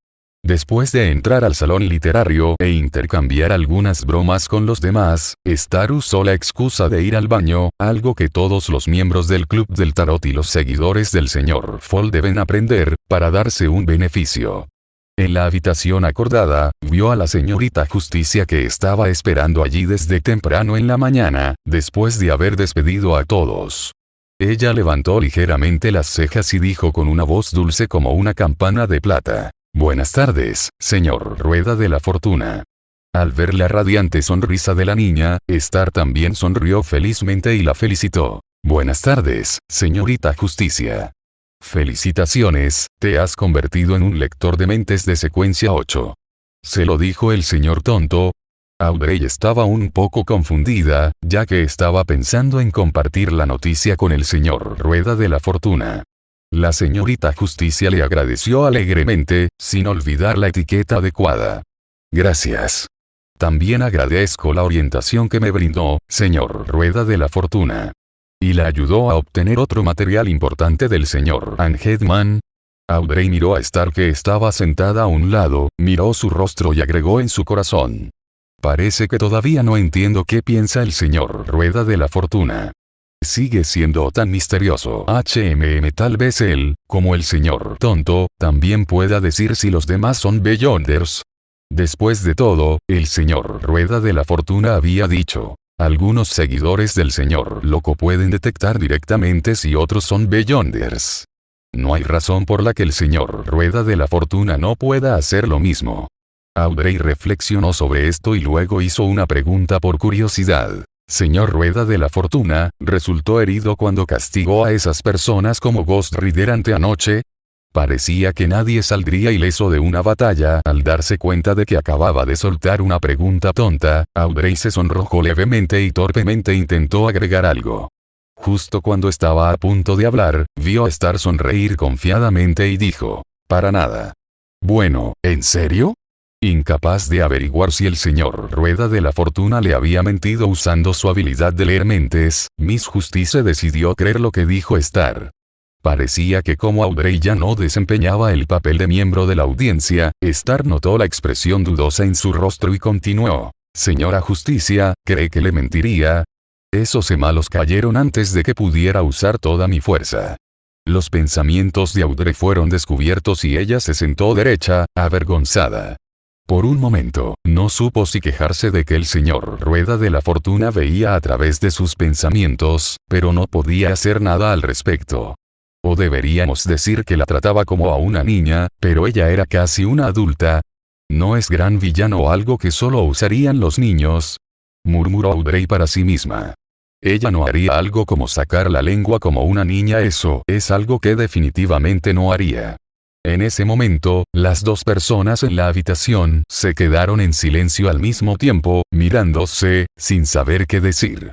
Después de entrar al salón literario e intercambiar algunas bromas con los demás, Star usó la excusa de ir al baño, algo que todos los miembros del club del tarot y los seguidores del señor Fall deben aprender, para darse un beneficio. En la habitación acordada, vio a la señorita Justicia que estaba esperando allí desde temprano en la mañana, después de haber despedido a todos. Ella levantó ligeramente las cejas y dijo con una voz dulce como una campana de plata: «Buenas tardes, señor Rueda de la Fortuna». Al ver la radiante sonrisa de la niña, Star también sonrió felizmente y la felicitó. «Buenas tardes, señorita Justicia». «Felicitaciones, te has convertido en un lector de mentes de secuencia 8. ¿Se lo dijo el señor tonto?» Audrey estaba un poco confundida, ya que estaba pensando en compartir la noticia con el señor Rueda de la Fortuna. La señorita Justicia le agradeció alegremente, sin olvidar la etiqueta adecuada. «Gracias. También agradezco la orientación que me brindó, señor Rueda de la Fortuna». Y la ayudó a obtener otro material importante del señor Angedman. Audrey miró a Star que estaba sentada a un lado, miró su rostro y agregó en su corazón: «Parece que todavía no entiendo qué piensa el señor Rueda de la Fortuna. Sigue siendo tan misterioso. Tal vez él, como el señor tonto, también pueda decir si los demás son Beyonders». Después de todo, el señor Rueda de la Fortuna había dicho: «Algunos seguidores del señor loco pueden detectar directamente si otros son Beyonders. No hay razón por la que el señor Rueda de la Fortuna no pueda hacer lo mismo». Audrey reflexionó sobre esto y luego hizo una pregunta por curiosidad. «Señor Rueda de la Fortuna, ¿resultó herido cuando castigó a esas personas como Ghost Rider anoche?» Parecía que nadie saldría ileso de una batalla. Al darse cuenta de que acababa de soltar una pregunta tonta, Audrey se sonrojó levemente y torpemente intentó agregar algo. Justo cuando estaba a punto de hablar, vio a Star sonreír confiadamente y dijo: «Para nada». «Bueno, ¿en serio?». Incapaz de averiguar si el señor Rueda de la Fortuna le había mentido usando su habilidad de leer mentes, Miss Justice decidió creer lo que dijo Star. Parecía que como Audrey ya no desempeñaba el papel de miembro de la audiencia, Star notó la expresión dudosa en su rostro y continuó: «Señora Justicia, ¿cree que le mentiría?». Esos malos cayeron antes de que pudiera usar toda mi fuerza. Los pensamientos de Audrey fueron descubiertos y ella se sentó derecha, avergonzada. Por un momento, no supo si quejarse de que el señor Rueda de la Fortuna veía a través de sus pensamientos, pero no podía hacer nada al respecto. O deberíamos decir que la trataba como a una niña, pero ella era casi una adulta. ¿No es gran villano o algo que solo usarían los niños?, murmuró Audrey para sí misma. Ella no haría algo como sacar la lengua como una niña, eso es algo que definitivamente no haría. En ese momento, las dos personas en la habitación se quedaron en silencio al mismo tiempo, mirándose, sin saber qué decir.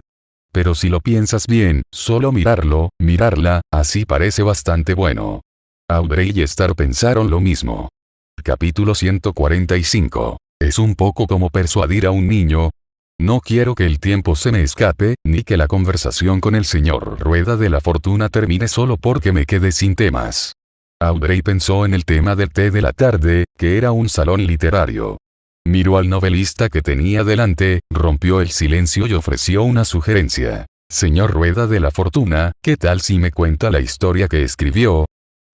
Pero si lo piensas bien, solo mirarla, así parece bastante bueno. Audrey y Star pensaron lo mismo. Capítulo 145. Es un poco como persuadir a un niño. No quiero que el tiempo se me escape, ni que la conversación con el señor Rueda de la Fortuna termine solo porque me quede sin temas. Audrey pensó en el tema del té de la tarde, que era un salón literario. Miró al novelista que tenía delante, rompió el silencio y ofreció una sugerencia. Señor Rueda de la Fortuna, ¿qué tal si me cuenta la historia que escribió?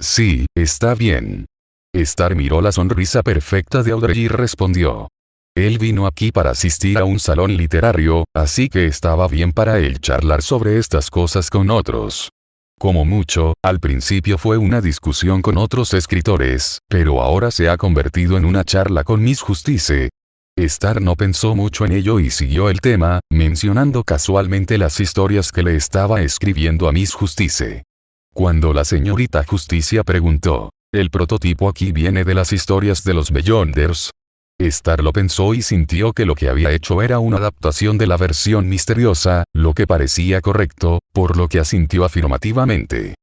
Sí, está bien. Star miró la sonrisa perfecta de Audrey y respondió. Él vino aquí para asistir a un salón literario, así que estaba bien para él charlar sobre estas cosas con otros. Como mucho, al principio fue una discusión con otros escritores, pero ahora se ha convertido en una charla con Miss Justice. Star no pensó mucho en ello y siguió el tema, mencionando casualmente las historias que le estaba escribiendo a Miss Justice. Cuando la señorita Justicia preguntó, ¿el prototipo aquí viene de las historias de los Beyonders? Star lo pensó y sintió que lo que había hecho era una adaptación de la versión misteriosa, lo que parecía correcto, por lo que asintió afirmativamente.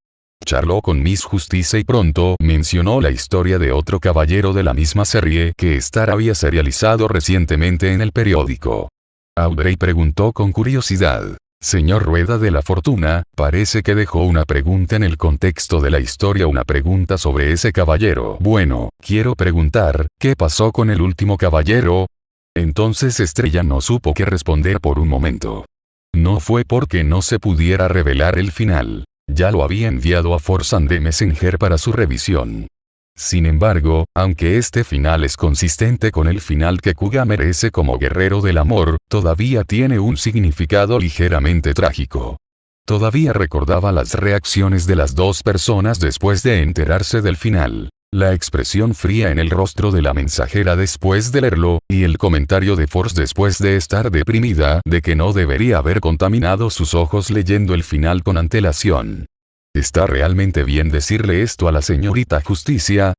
Charló con Miss Justice y pronto mencionó la historia de otro caballero de la misma serie que Star había serializado recientemente en el periódico. Audrey preguntó con curiosidad. Señor Rueda de la Fortuna, parece que dejó una pregunta en el contexto de la historia, una pregunta sobre ese caballero. Bueno, quiero preguntar, ¿qué pasó con el último caballero? Entonces Estrella no supo qué responder por un momento. No fue porque no se pudiera revelar el final. Ya lo había enviado a Force and the Messenger para su revisión. Sin embargo, aunque este final es consistente con el final que Kuga merece como guerrero del amor, todavía tiene un significado ligeramente trágico. Todavía recordaba las reacciones de las dos personas después de enterarse del final. La expresión fría en el rostro de la mensajera después de leerlo, y el comentario de Force después de estar deprimida de que no debería haber contaminado sus ojos leyendo el final con antelación. ¿Está realmente bien decirle esto a la señorita Justicia?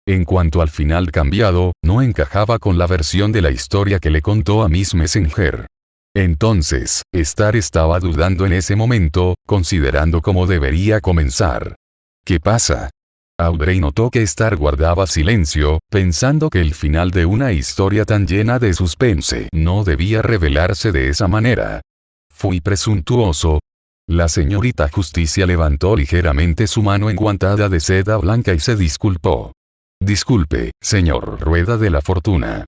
En cuanto al final cambiado, no encajaba con la versión de la historia que le contó a Miss Messenger. Entonces, Star estaba dudando en ese momento, considerando cómo debería comenzar. ¿Qué pasa? Audrey notó que Star guardaba silencio, pensando que el final de una historia tan llena de suspense no debía revelarse de esa manera. Fui presuntuoso. La señorita Justicia levantó ligeramente su mano enguantada de seda blanca y se disculpó. Disculpe, señor Rueda de la Fortuna.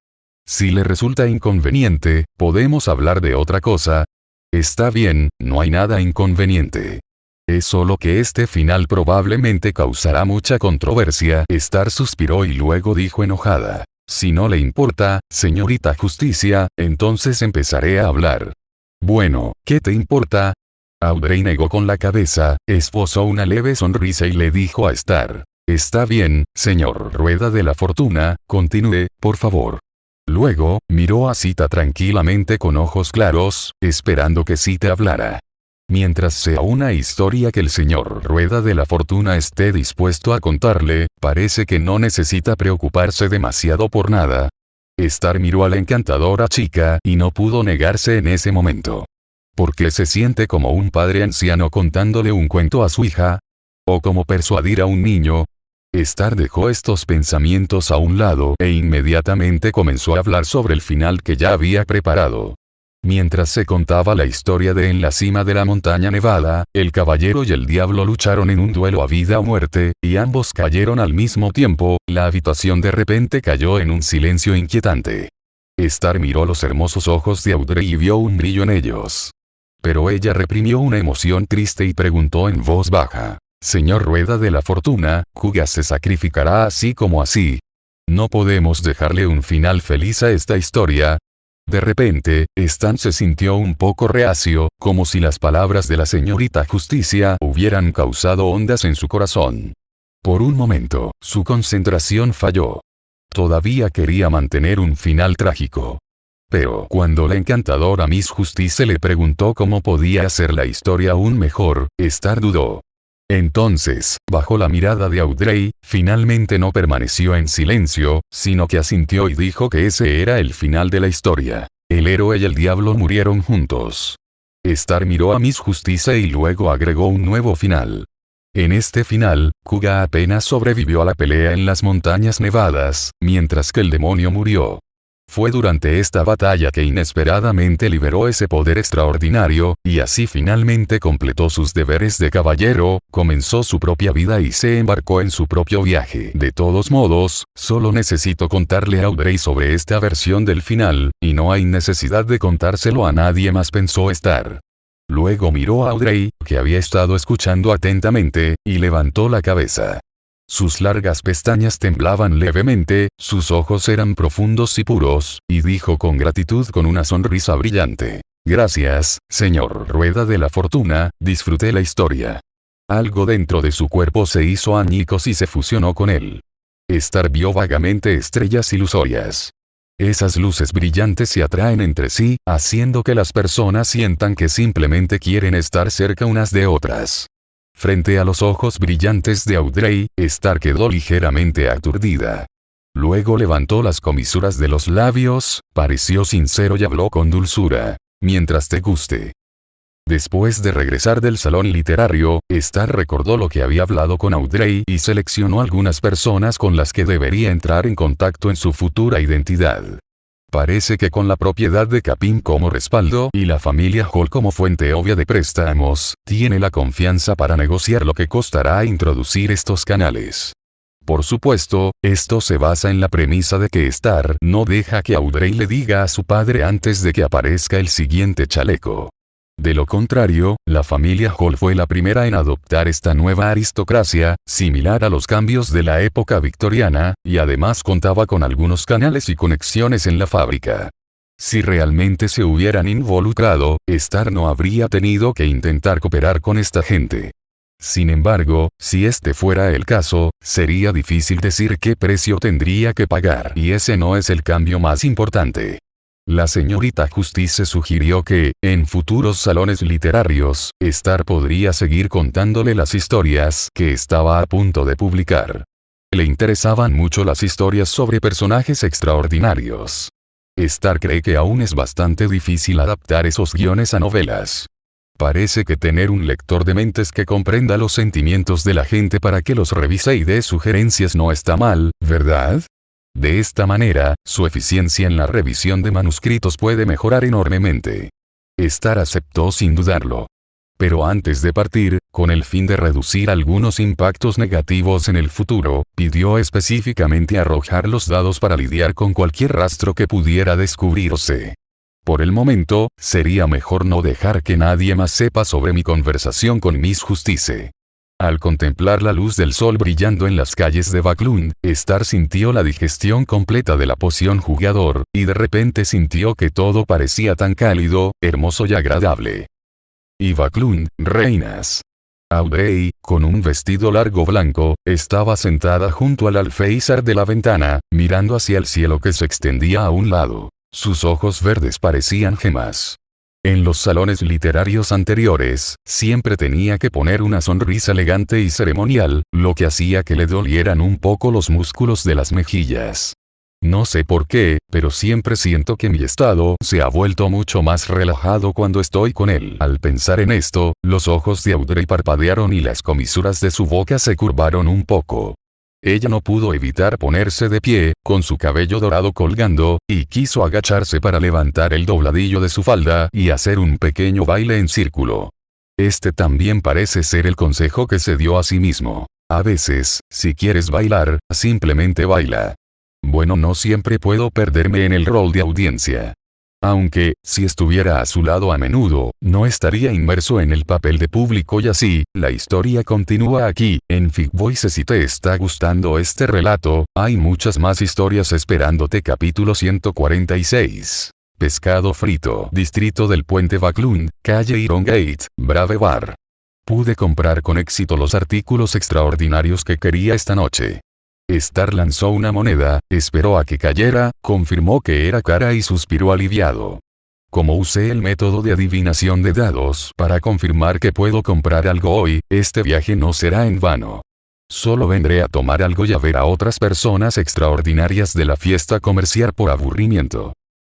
Si le resulta inconveniente, podemos hablar de otra cosa. Está bien, no hay nada inconveniente. Es solo que este final probablemente causará mucha controversia. Star suspiró y luego dijo enojada. Si no le importa, señorita Justicia, entonces empezaré a hablar. Bueno, ¿qué te importa? Audrey negó con la cabeza, esbozó una leve sonrisa y le dijo a Star. Está bien, señor Rueda de la Fortuna, continúe, por favor. Luego, miró a Sita tranquilamente con ojos claros, esperando que Sita hablara. Mientras sea una historia que el señor Rueda de la Fortuna esté dispuesto a contarle, parece que no necesita preocuparse demasiado por nada. Star miró a la encantadora chica y no pudo negarse en ese momento. ¿Por qué se siente como un padre anciano contándole un cuento a su hija? ¿O como persuadir a un niño? Star dejó estos pensamientos a un lado e inmediatamente comenzó a hablar sobre el final que ya había preparado. Mientras se contaba la historia de En la cima de la montaña nevada, el caballero y el diablo lucharon en un duelo a vida o muerte, y ambos cayeron al mismo tiempo, la habitación de repente cayó en un silencio inquietante. Star miró los hermosos ojos de Audrey y vio un brillo en ellos. Pero ella reprimió una emoción triste y preguntó en voz baja. Señor Rueda de la Fortuna, ¿Kuga se sacrificará así como así? ¿No podemos dejarle un final feliz a esta historia? De repente, Stan se sintió un poco reacio, como si las palabras de la señorita Justicia hubieran causado ondas en su corazón. Por un momento, su concentración falló. Todavía quería mantener un final trágico. Pero cuando la encantadora Miss Justice le preguntó cómo podía hacer la historia aún mejor, Star dudó. Entonces, bajo la mirada de Audrey, finalmente no permaneció en silencio, sino que asintió y dijo que ese era el final de la historia. El héroe y el diablo murieron juntos. Star miró a Miss Justice y luego agregó un nuevo final. En este final, Kuga apenas sobrevivió a la pelea en las montañas nevadas, mientras que el demonio murió. Fue durante esta batalla que inesperadamente liberó ese poder extraordinario, y así finalmente completó sus deberes de caballero, comenzó su propia vida y se embarcó en su propio viaje. De todos modos, solo necesito contarle a Audrey sobre esta versión del final, y no hay necesidad de contárselo a nadie más, pensó Star. Luego miró a Audrey, que había estado escuchando atentamente, y levantó la cabeza. Sus largas pestañas temblaban levemente, sus ojos eran profundos y puros, y dijo con gratitud con una sonrisa brillante: «Gracias, señor Rueda de la Fortuna, disfruté la historia». Algo dentro de su cuerpo se hizo añicos y se fusionó con él. Star vio vagamente estrellas ilusorias. Esas luces brillantes se atraen entre sí, haciendo que las personas sientan que simplemente quieren estar cerca unas de otras. Frente a los ojos brillantes de Audrey, Star quedó ligeramente aturdida. Luego levantó las comisuras de los labios, pareció sincero y habló con dulzura. «Mientras te guste». Después de regresar del salón literario, Star recordó lo que había hablado con Audrey y seleccionó algunas personas con las que debería entrar en contacto en su futura identidad. Parece que con la propiedad de Capim como respaldo y la familia Hall como fuente obvia de préstamos, tiene la confianza para negociar lo que costará introducir estos canales. Por supuesto, esto se basa en la premisa de que Star no deja que Audrey le diga a su padre antes de que aparezca el siguiente chaleco. De lo contrario, la familia Hall fue la primera en adoptar esta nueva aristocracia, similar a los cambios de la época victoriana, y además contaba con algunos canales y conexiones en la fábrica. Si realmente se hubieran involucrado, Star no habría tenido que intentar cooperar con esta gente. Sin embargo, si este fuera el caso, sería difícil decir qué precio tendría que pagar, y ese no es el cambio más importante. La señorita Justice sugirió que, en futuros salones literarios, Star podría seguir contándole las historias que estaba a punto de publicar. Le interesaban mucho las historias sobre personajes extraordinarios. Star cree que aún es bastante difícil adaptar esos guiones a novelas. Parece que tener un lector de mentes que comprenda los sentimientos de la gente para que los revise y dé sugerencias no está mal, ¿verdad? De esta manera, su eficiencia en la revisión de manuscritos puede mejorar enormemente. Star aceptó sin dudarlo. Pero antes de partir, con el fin de reducir algunos impactos negativos en el futuro, pidió específicamente arrojar los dados para lidiar con cualquier rastro que pudiera descubrirse. Por el momento, sería mejor no dejar que nadie más sepa sobre mi conversación con Miss Justice. Al contemplar la luz del sol brillando en las calles de Backlund, Star sintió la digestión completa de la poción jugador, y de repente sintió que todo parecía tan cálido, hermoso y agradable. Y Backlund, reinas. Audrey, con un vestido largo blanco, estaba sentada junto al alféizar de la ventana, mirando hacia el cielo que se extendía a un lado. Sus ojos verdes parecían gemas. En los salones literarios anteriores, siempre tenía que poner una sonrisa elegante y ceremonial, lo que hacía que le dolieran un poco los músculos de las mejillas. No sé por qué, pero siempre siento que mi estado se ha vuelto mucho más relajado cuando estoy con él. Al pensar en esto, los ojos de Audrey parpadearon y las comisuras de su boca se curvaron un poco. Ella no pudo evitar ponerse de pie, con su cabello dorado colgando, y quiso agacharse para levantar el dobladillo de su falda y hacer un pequeño baile en círculo. Este también parece ser el consejo que se dio a sí mismo. A veces, si quieres bailar, simplemente baila. Bueno, no siempre puedo perderme en el rol de audiencia. Aunque, si estuviera a su lado a menudo, no estaría inmerso en el papel de público y así, la historia continúa aquí, en Fig Voice. Si te está gustando este relato, hay muchas más historias esperándote. Capítulo 146. Pescado frito. Distrito del Puente Backlund, calle Iron Gate, Brave Bar. Pude comprar con éxito los artículos extraordinarios que quería esta noche. Star lanzó una moneda, esperó a que cayera, confirmó que era cara y suspiró aliviado. Como usé el método de adivinación de dados para confirmar que puedo comprar algo hoy, este viaje no será en vano. Solo vendré a tomar algo y a ver a otras personas extraordinarias de la fiesta comercial por aburrimiento.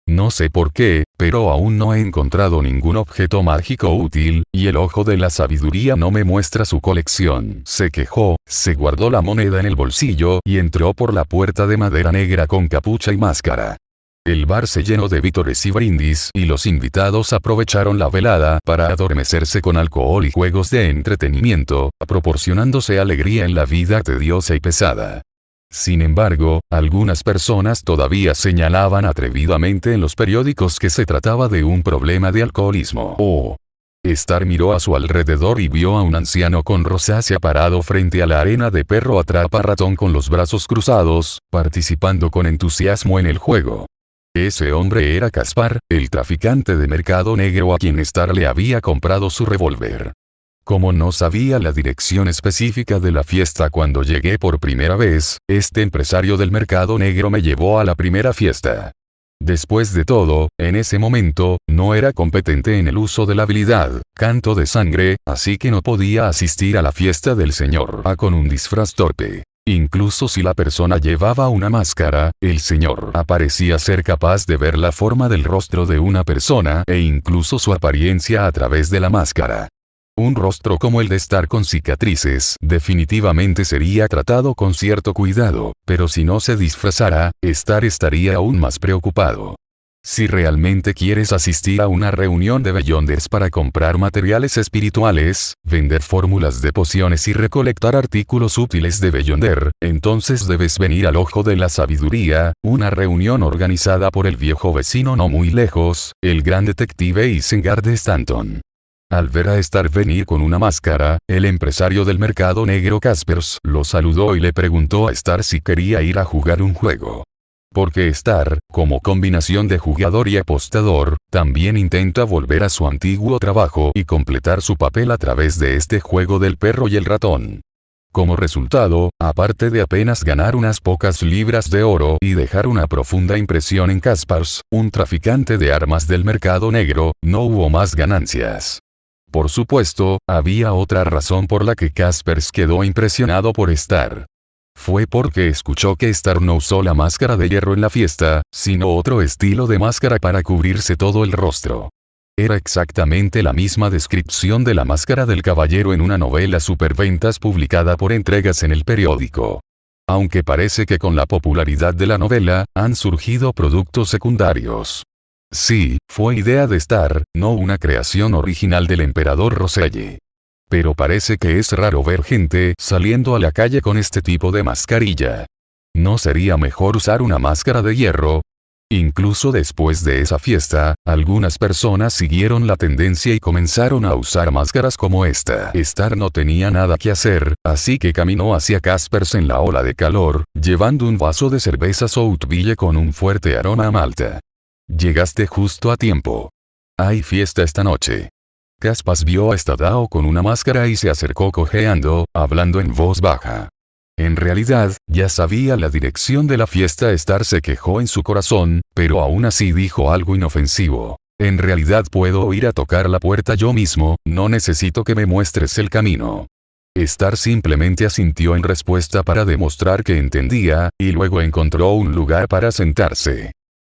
No sé por qué, pero aún no he encontrado ningún objeto mágico útil, y el ojo de la sabiduría no me muestra su colección. Se quejó, se guardó la moneda en el bolsillo y entró por la puerta de madera negra con capucha y máscara. El bar se llenó de vítores y brindis y los invitados aprovecharon la velada para adormecerse con alcohol y juegos de entretenimiento, proporcionándose alegría en la vida tediosa y pesada. Sin embargo, algunas personas todavía señalaban atrevidamente en los periódicos que se trataba de un problema de alcoholismo. Star miró a su alrededor y vio a un anciano con rosácea parado frente a la arena de perro atrapa ratón con los brazos cruzados, participando con entusiasmo en el juego. Ese hombre era Caspar, el traficante de mercado negro a quien Star le había comprado su revólver. Como no sabía la dirección específica de la fiesta cuando llegué por primera vez, este empresario del mercado negro me llevó a la primera fiesta. Después de todo, en ese momento, no era competente en el uso de la habilidad, canto de sangre, así que no podía asistir a la fiesta del señor A con un disfraz torpe. Incluso si la persona llevaba una máscara, el señor A parecía ser capaz de ver la forma del rostro de una persona e incluso su apariencia a través de la máscara. Un rostro como el de Star con cicatrices definitivamente sería tratado con cierto cuidado, pero si no se disfrazara, Star estaría aún más preocupado. Si realmente quieres asistir a una reunión de Beyonders para comprar materiales espirituales, vender fórmulas de pociones y recolectar artículos útiles de Beyonder, entonces debes venir al Ojo de la Sabiduría, una reunión organizada por el viejo vecino no muy lejos, el gran detective Isengard de Stanton. Al ver a Star venir con una máscara, el empresario del mercado negro Caspers lo saludó y le preguntó a Star si quería ir a jugar un juego. Porque Star, como combinación de jugador y apostador, también intenta volver a su antiguo trabajo y completar su papel a través de este juego del perro y el ratón. Como resultado, aparte de apenas ganar unas pocas libras de oro y dejar una profunda impresión en Caspers, un traficante de armas del mercado negro, no hubo más ganancias. Por supuesto, había otra razón por la que Caspers quedó impresionado por Star. Fue porque escuchó que Star no usó la máscara de hierro en la fiesta, sino otro estilo de máscara para cubrirse todo el rostro. Era exactamente la misma descripción de la máscara del caballero en una novela superventas publicada por entregas en el periódico. Aunque parece que con la popularidad de la novela, han surgido productos secundarios. Sí, fue idea de Star, no una creación original del emperador Roselle. Pero parece que es raro ver gente saliendo a la calle con este tipo de mascarilla. ¿No sería mejor usar una máscara de hierro? Incluso después de esa fiesta, algunas personas siguieron la tendencia y comenzaron a usar máscaras como esta. Star no tenía nada que hacer, así que caminó hacia Caspers en la ola de calor, llevando un vaso de cerveza Southville con un fuerte aroma a malta. Llegaste justo a tiempo. Hay fiesta esta noche. Caspers vio a Stadao con una máscara y se acercó cojeando, hablando en voz baja. En realidad, ya sabía la dirección de la fiesta. Star se quejó en su corazón, pero aún así dijo algo inofensivo. En realidad puedo ir a tocar la puerta yo mismo, no necesito que me muestres el camino. Star simplemente asintió en respuesta para demostrar que entendía, y luego encontró un lugar para sentarse.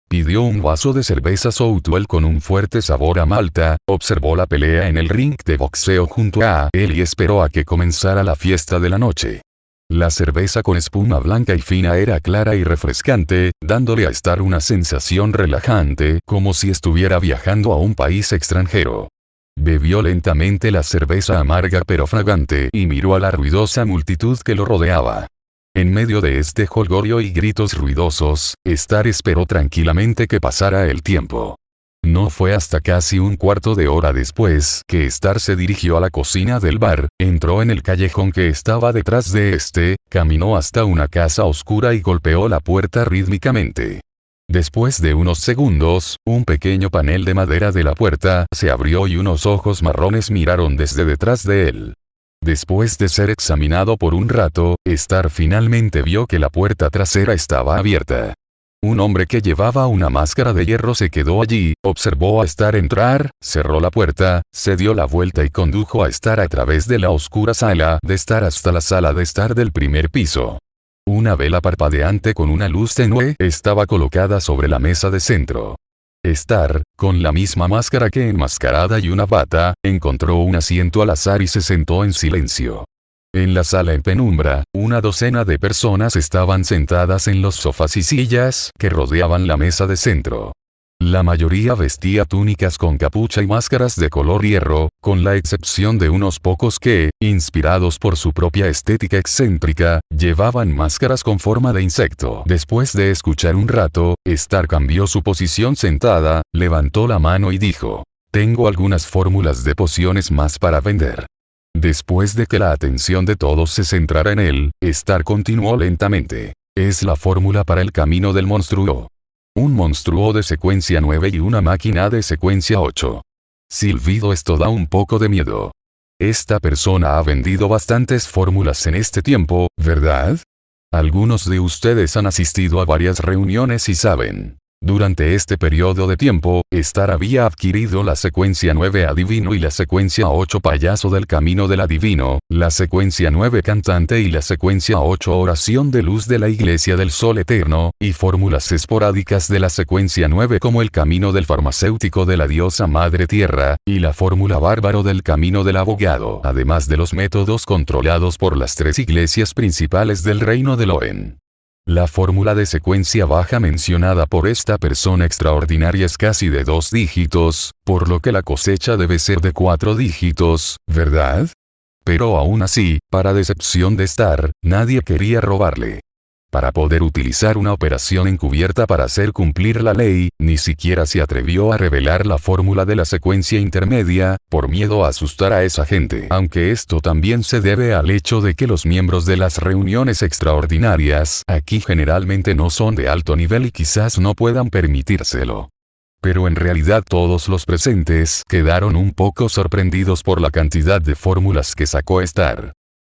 Pidió un vaso de cerveza Southwell con un fuerte sabor a malta, observó la pelea en el ring de boxeo junto a él y esperó a que comenzara la fiesta de la noche. La cerveza con espuma blanca y fina era clara y refrescante, dándole a Star una sensación relajante, como si estuviera viajando a un país extranjero. Bebió lentamente la cerveza amarga pero fragante y miró a la ruidosa multitud que lo rodeaba. En medio de este jolgorio y gritos ruidosos, Star esperó tranquilamente que pasara el tiempo. No fue hasta casi un cuarto de hora después que Star se dirigió a la cocina del bar, entró en el callejón que estaba detrás de este, caminó hasta una casa oscura y golpeó la puerta rítmicamente. Después de unos segundos, un pequeño panel de madera de la puerta se abrió y unos ojos marrones miraron desde detrás de él. Después de ser examinado por un rato, Star finalmente vio que la puerta trasera estaba abierta. Un hombre que llevaba una máscara de hierro se quedó allí, observó a Star entrar, cerró la puerta, se dio la vuelta y condujo a Star a través de la oscura sala de Star hasta la sala de Star del primer piso. Una vela parpadeante con una luz tenue estaba colocada sobre la mesa de centro. Star, con la misma máscara que enmascarada y una bata, encontró un asiento al azar y se sentó en silencio. En la sala en penumbra, una docena de personas estaban sentadas en los sofás y sillas que rodeaban la mesa de centro. La mayoría vestía túnicas con capucha y máscaras de color hierro, con la excepción de unos pocos que, inspirados por su propia estética excéntrica, llevaban máscaras con forma de insecto. Después de escuchar un rato, Star cambió su posición sentada, levantó la mano y dijo: «Tengo algunas fórmulas de pociones más para vender». Después de que la atención de todos se centrara en él, Star continuó lentamente: «Es la fórmula para el camino del monstruo. Un monstruo de secuencia 9 y una máquina de secuencia 8. Silbido, esto da un poco de miedo. Esta persona ha vendido bastantes fórmulas en este tiempo, ¿verdad? Algunos de ustedes han asistido a varias reuniones y saben. Durante este periodo de tiempo, Star había adquirido la secuencia 9 adivino y la secuencia 8 payaso del camino del adivino, la secuencia 9 cantante y la secuencia 8 oración de luz de la iglesia del sol eterno, y fórmulas esporádicas de la secuencia 9 como el camino del farmacéutico de la diosa madre tierra, y la fórmula bárbaro del camino del abogado, además de los métodos controlados por las 3 iglesias principales del reino de Loen. La fórmula de secuencia baja mencionada por esta persona extraordinaria es casi de 2 dígitos, por lo que la cosecha debe ser de 4 dígitos, ¿verdad? Pero aún así, para decepción de Star, nadie quería robarle. Para poder utilizar una operación encubierta para hacer cumplir la ley, ni siquiera se atrevió a revelar la fórmula de la secuencia intermedia, por miedo a asustar a esa gente. Aunque esto también se debe al hecho de que los miembros de las reuniones extraordinarias, aquí generalmente no son de alto nivel y quizás no puedan permitírselo. Pero en realidad todos los presentes quedaron un poco sorprendidos por la cantidad de fórmulas que sacó Star.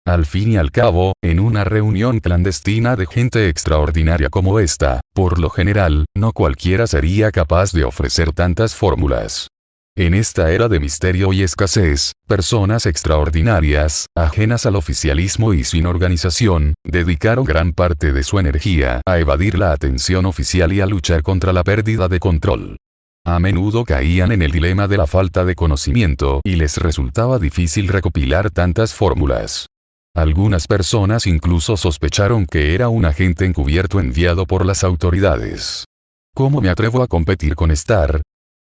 Al fin y al cabo, en una reunión clandestina de gente extraordinaria como esta, por lo general, no cualquiera sería capaz de ofrecer tantas fórmulas. En esta era de misterio y escasez, personas extraordinarias, ajenas al oficialismo y sin organización, dedicaron gran parte de su energía a evadir la atención oficial y a luchar contra la pérdida de control. A menudo caían en el dilema de la falta de conocimiento y les resultaba difícil recopilar tantas fórmulas. Algunas personas incluso sospecharon que era un agente encubierto enviado por las autoridades. ¿Cómo me atrevo a competir con Star?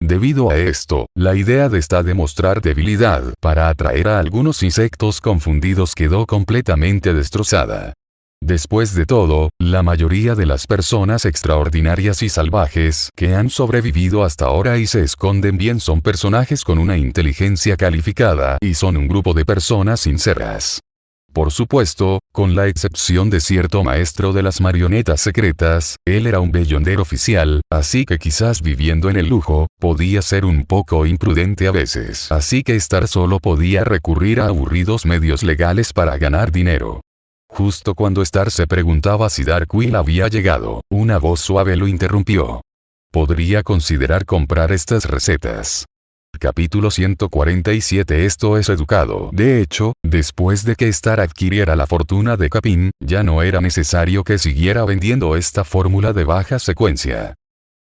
Debido a esto, la idea de esta de mostrar debilidad para atraer a algunos insectos confundidos quedó completamente destrozada. Después de todo, la mayoría de las personas extraordinarias y salvajes que han sobrevivido hasta ahora y se esconden bien son personajes con una inteligencia calificada y son un grupo de personas sinceras. Por supuesto, con la excepción de cierto maestro de las marionetas secretas, él era un beyonder oficial, así que quizás viviendo en el lujo, podía ser un poco imprudente a veces. Así que Star solo podía recurrir a aburridos medios legales para ganar dinero. Justo cuando Star se preguntaba si Darkwill había llegado, una voz suave lo interrumpió. Podría considerar comprar estas recetas. Capítulo 147. Esto es educado. De hecho, después de que Star adquiriera la fortuna de Capin, ya no era necesario que siguiera vendiendo esta fórmula de baja secuencia.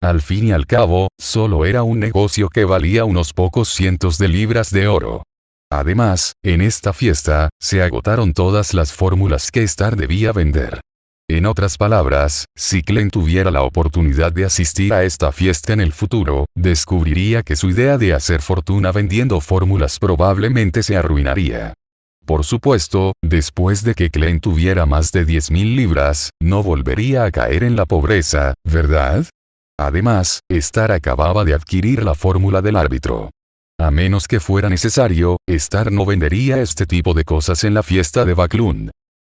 Al fin y al cabo, solo era un negocio que valía unos pocos cientos de libras de oro. Además, en esta fiesta, se agotaron todas las fórmulas que Star debía vender. En otras palabras, si Glenn tuviera la oportunidad de asistir a esta fiesta en el futuro, descubriría que su idea de hacer fortuna vendiendo fórmulas probablemente se arruinaría. Por supuesto, después de que Glenn tuviera más de 10.000 libras, no volvería a caer en la pobreza, ¿verdad? Además, Star acababa de adquirir la fórmula del árbitro. A menos que fuera necesario, Star no vendería este tipo de cosas en la fiesta de Backlund.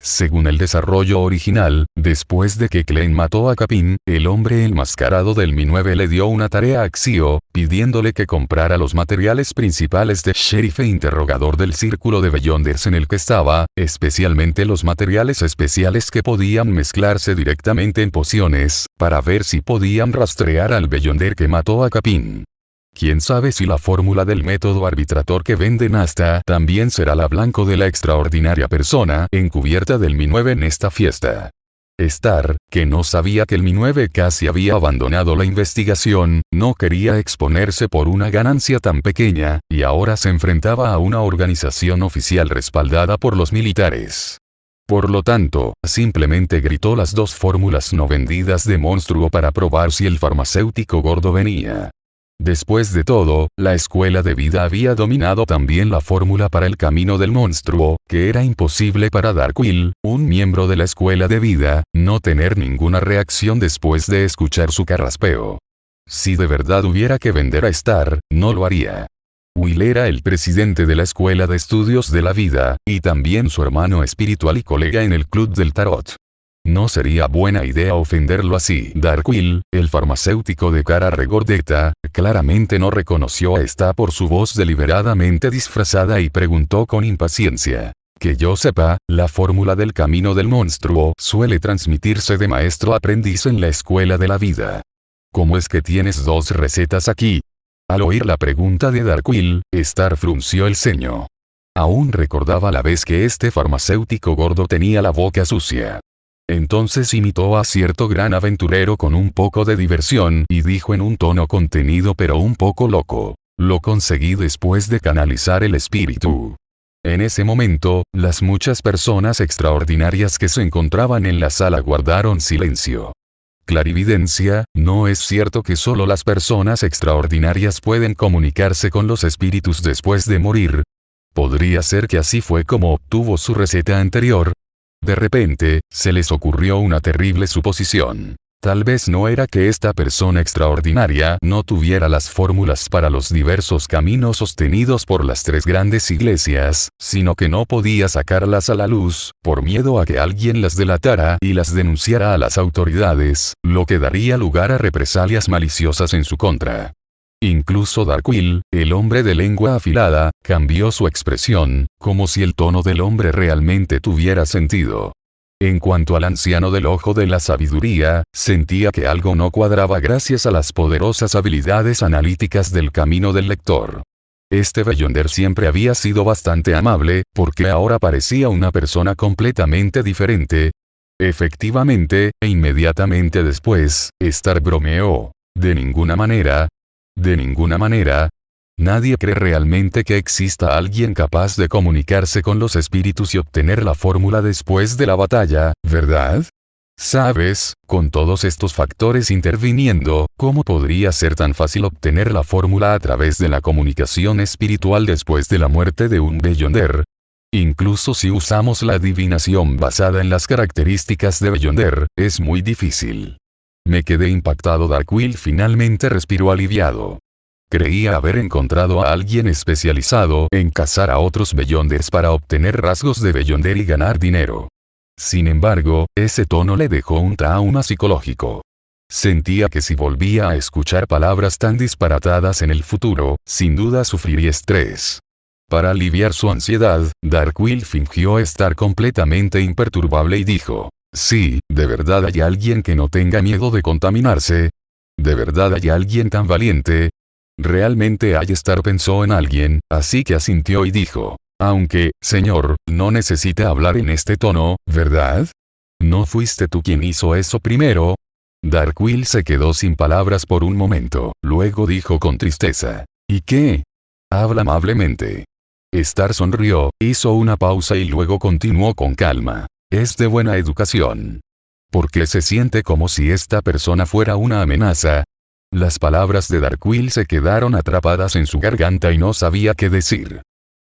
Según el desarrollo original, después de que Glenn mató a Capin, el hombre enmascarado del Mi-9 le dio una tarea a Xio, pidiéndole que comprara los materiales principales de sheriff e interrogador del círculo de Beyonders en el que estaba, especialmente los materiales especiales que podían mezclarse directamente en pociones, para ver si podían rastrear al Beyonder que mató a Capin. Quién sabe si la fórmula del método arbitrator que vende Nasta también será la blanco de la extraordinaria persona encubierta del Mi-9 en esta fiesta. Star, que no sabía que el Mi-9 casi había abandonado la investigación, no quería exponerse por una ganancia tan pequeña, y ahora se enfrentaba a una organización oficial respaldada por los militares. Por lo tanto, simplemente gritó las 2 fórmulas no vendidas de Monstruo para probar si el farmacéutico gordo venía. Después de todo, la escuela de vida había dominado también la fórmula para el camino del monstruo, que era imposible para Darkwill, un miembro de la escuela de vida, no tener ninguna reacción después de escuchar su carraspeo. Si de verdad hubiera que vender a Star, no lo haría. Will era el presidente de la Escuela de Estudios de la Vida, y también su hermano espiritual y colega en el Club del Tarot. No sería buena idea ofenderlo así. Darkwill, el farmacéutico de cara regordeta, claramente no reconoció a Star por su voz deliberadamente disfrazada y preguntó con impaciencia. Que yo sepa, la fórmula del camino del monstruo suele transmitirse de maestro a aprendiz en la escuela de la vida. ¿Cómo es que tienes 2 recetas aquí? Al oír la pregunta de Darkwill, Star frunció el ceño. Aún recordaba la vez que este farmacéutico gordo tenía la boca sucia. Entonces imitó a cierto gran aventurero con un poco de diversión y dijo en un tono contenido pero un poco loco. Lo conseguí después de canalizar el espíritu. En ese momento, las muchas personas extraordinarias que se encontraban en la sala guardaron silencio. Clarividencia, ¿no es cierto que solo las personas extraordinarias pueden comunicarse con los espíritus después de morir? ¿Podría ser que así fue como obtuvo su receta anterior? De repente, se les ocurrió una terrible suposición. Tal vez no era que esta persona extraordinaria no tuviera las fórmulas para los diversos caminos sostenidos por las 3 grandes iglesias, sino que no podía sacarlas a la luz, por miedo a que alguien las delatara y las denunciara a las autoridades, lo que daría lugar a represalias maliciosas en su contra. Incluso Darkwill, el hombre de lengua afilada, cambió su expresión, como si el tono del hombre realmente tuviera sentido. En cuanto al anciano del ojo de la sabiduría, sentía que algo no cuadraba gracias a las poderosas habilidades analíticas del camino del lector. Este Beyonder siempre había sido bastante amable, porque ahora parecía una persona completamente diferente. Efectivamente, e inmediatamente después, Star bromeó. De ninguna manera. De ninguna manera. Nadie cree realmente que exista alguien capaz de comunicarse con los espíritus y obtener la fórmula después de la batalla, ¿verdad? ¿Sabes? Con todos estos factores interviniendo, ¿cómo podría ser tan fácil obtener la fórmula a través de la comunicación espiritual después de la muerte de un Beyonder? Incluso si usamos la adivinación basada en las características de Beyonder, es muy difícil. Me quedé impactado. Darkwill finalmente respiró aliviado. Creía haber encontrado a alguien especializado en cazar a otros Beyonders para obtener rasgos de Beyonder y ganar dinero. Sin embargo, ese tono le dejó un trauma psicológico. Sentía que si volvía a escuchar palabras tan disparatadas en el futuro, sin duda sufriría estrés. Para aliviar su ansiedad, Darkwill fingió estar completamente imperturbable y dijo: sí, ¿de verdad hay alguien que no tenga miedo de contaminarse? ¿De verdad hay alguien tan valiente? Realmente Star pensó en alguien, así que asintió y dijo: aunque, señor, no necesita hablar en este tono, ¿verdad? ¿No fuiste tú quien hizo eso primero? Darkwill se quedó sin palabras por un momento, luego dijo con tristeza: ¿y qué? Habla amablemente. Star sonrió, hizo una pausa y luego continuó con calma. Es de buena educación. Porque se siente como si esta persona fuera una amenaza. Las palabras de Darkwill se quedaron atrapadas en su garganta y no sabía qué decir.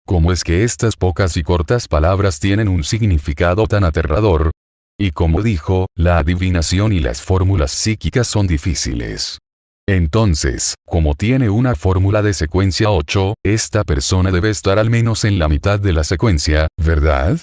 ¿Cómo es que estas pocas y cortas palabras tienen un significado tan aterrador? Y como dijo, la adivinación y las fórmulas psíquicas son difíciles. Entonces, como tiene una fórmula de secuencia 8, esta persona debe estar al menos en la mitad de la secuencia, ¿verdad?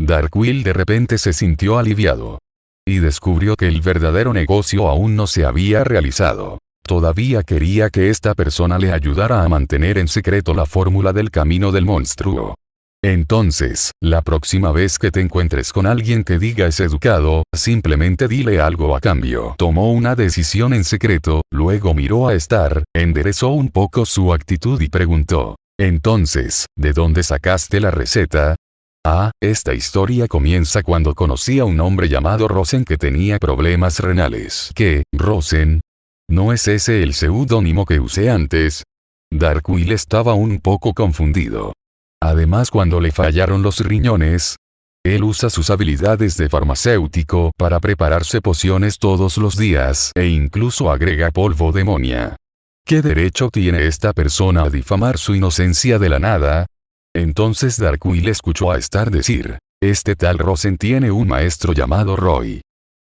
Darkwill de repente se sintió aliviado. Y descubrió que el verdadero negocio aún no se había realizado. Todavía quería que esta persona le ayudara a mantener en secreto la fórmula del camino del monstruo. Entonces, la próxima vez que te encuentres con alguien que diga es educado, simplemente dile algo a cambio. Tomó una decisión en secreto, luego miró a Star, enderezó un poco su actitud y preguntó: entonces, ¿de dónde sacaste la receta? Esta historia comienza cuando conocí a un hombre llamado Rosen que tenía problemas renales. ¿Qué, Rosen? ¿No es ese el seudónimo que usé antes? Darkwill estaba un poco confundido. Además, cuando le fallaron los riñones, él usa sus habilidades de farmacéutico para prepararse pociones todos los días e incluso agrega polvo de monia. ¿Qué derecho tiene esta persona a difamar su inocencia de la nada? Entonces Darkwill escuchó a Star decir, este tal Rosen tiene un maestro llamado Roy.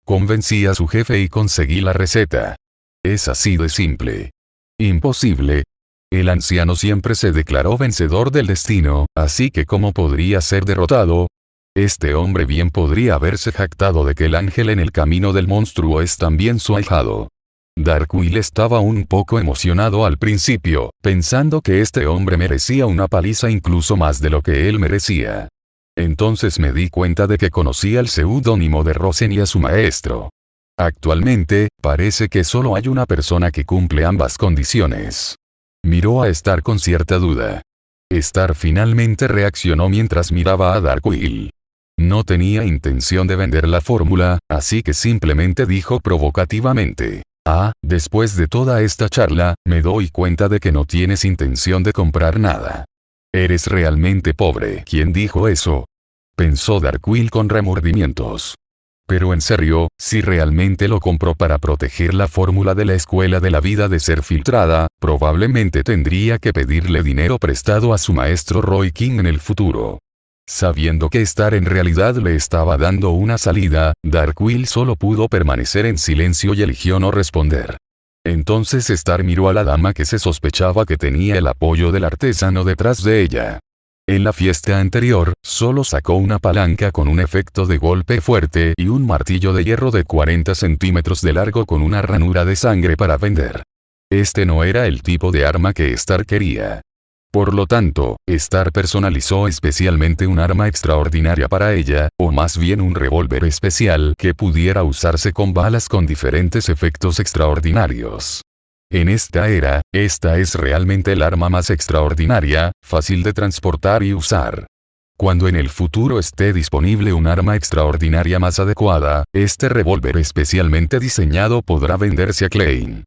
Convencí a su jefe y conseguí la receta. Es así de simple. Imposible. El anciano siempre se declaró vencedor del destino, así que ¿cómo podría ser derrotado? Este hombre bien podría haberse jactado de que el ángel en el camino del monstruo es también su ahijado. Darkwill estaba un poco emocionado al principio, pensando que este hombre merecía una paliza incluso más de lo que él merecía. Entonces me di cuenta de que conocía el seudónimo de Rosen y a su maestro. Actualmente, parece que solo hay una persona que cumple ambas condiciones. Miró a Star con cierta duda. Star finalmente reaccionó mientras miraba a Darkwill. No tenía intención de vender la fórmula, así que simplemente dijo provocativamente. Después de toda esta charla, me doy cuenta de que no tienes intención de comprar nada. Eres realmente pobre. ¿Quién dijo eso? Pensó Darkwill con remordimientos. Pero en serio, si realmente lo compró para proteger la fórmula de la escuela de la vida de ser filtrada, probablemente tendría que pedirle dinero prestado a su maestro Roy King en el futuro. Sabiendo que Star en realidad le estaba dando una salida, Darkwill solo pudo permanecer en silencio y eligió no responder. Entonces Star miró a la dama que se sospechaba que tenía el apoyo del artesano detrás de ella. En la fiesta anterior, solo sacó una palanca con un efecto de golpe fuerte y un martillo de hierro de 40 centímetros de largo con una ranura de sangre para vender. Este no era el tipo de arma que Star quería. Por lo tanto, Star personalizó especialmente un arma extraordinaria para ella, o más bien un revólver especial que pudiera usarse con balas con diferentes efectos extraordinarios. En esta era, esta es realmente el arma más extraordinaria, fácil de transportar y usar. Cuando en el futuro esté disponible un arma extraordinaria más adecuada, este revólver especialmente diseñado podrá venderse a Klein.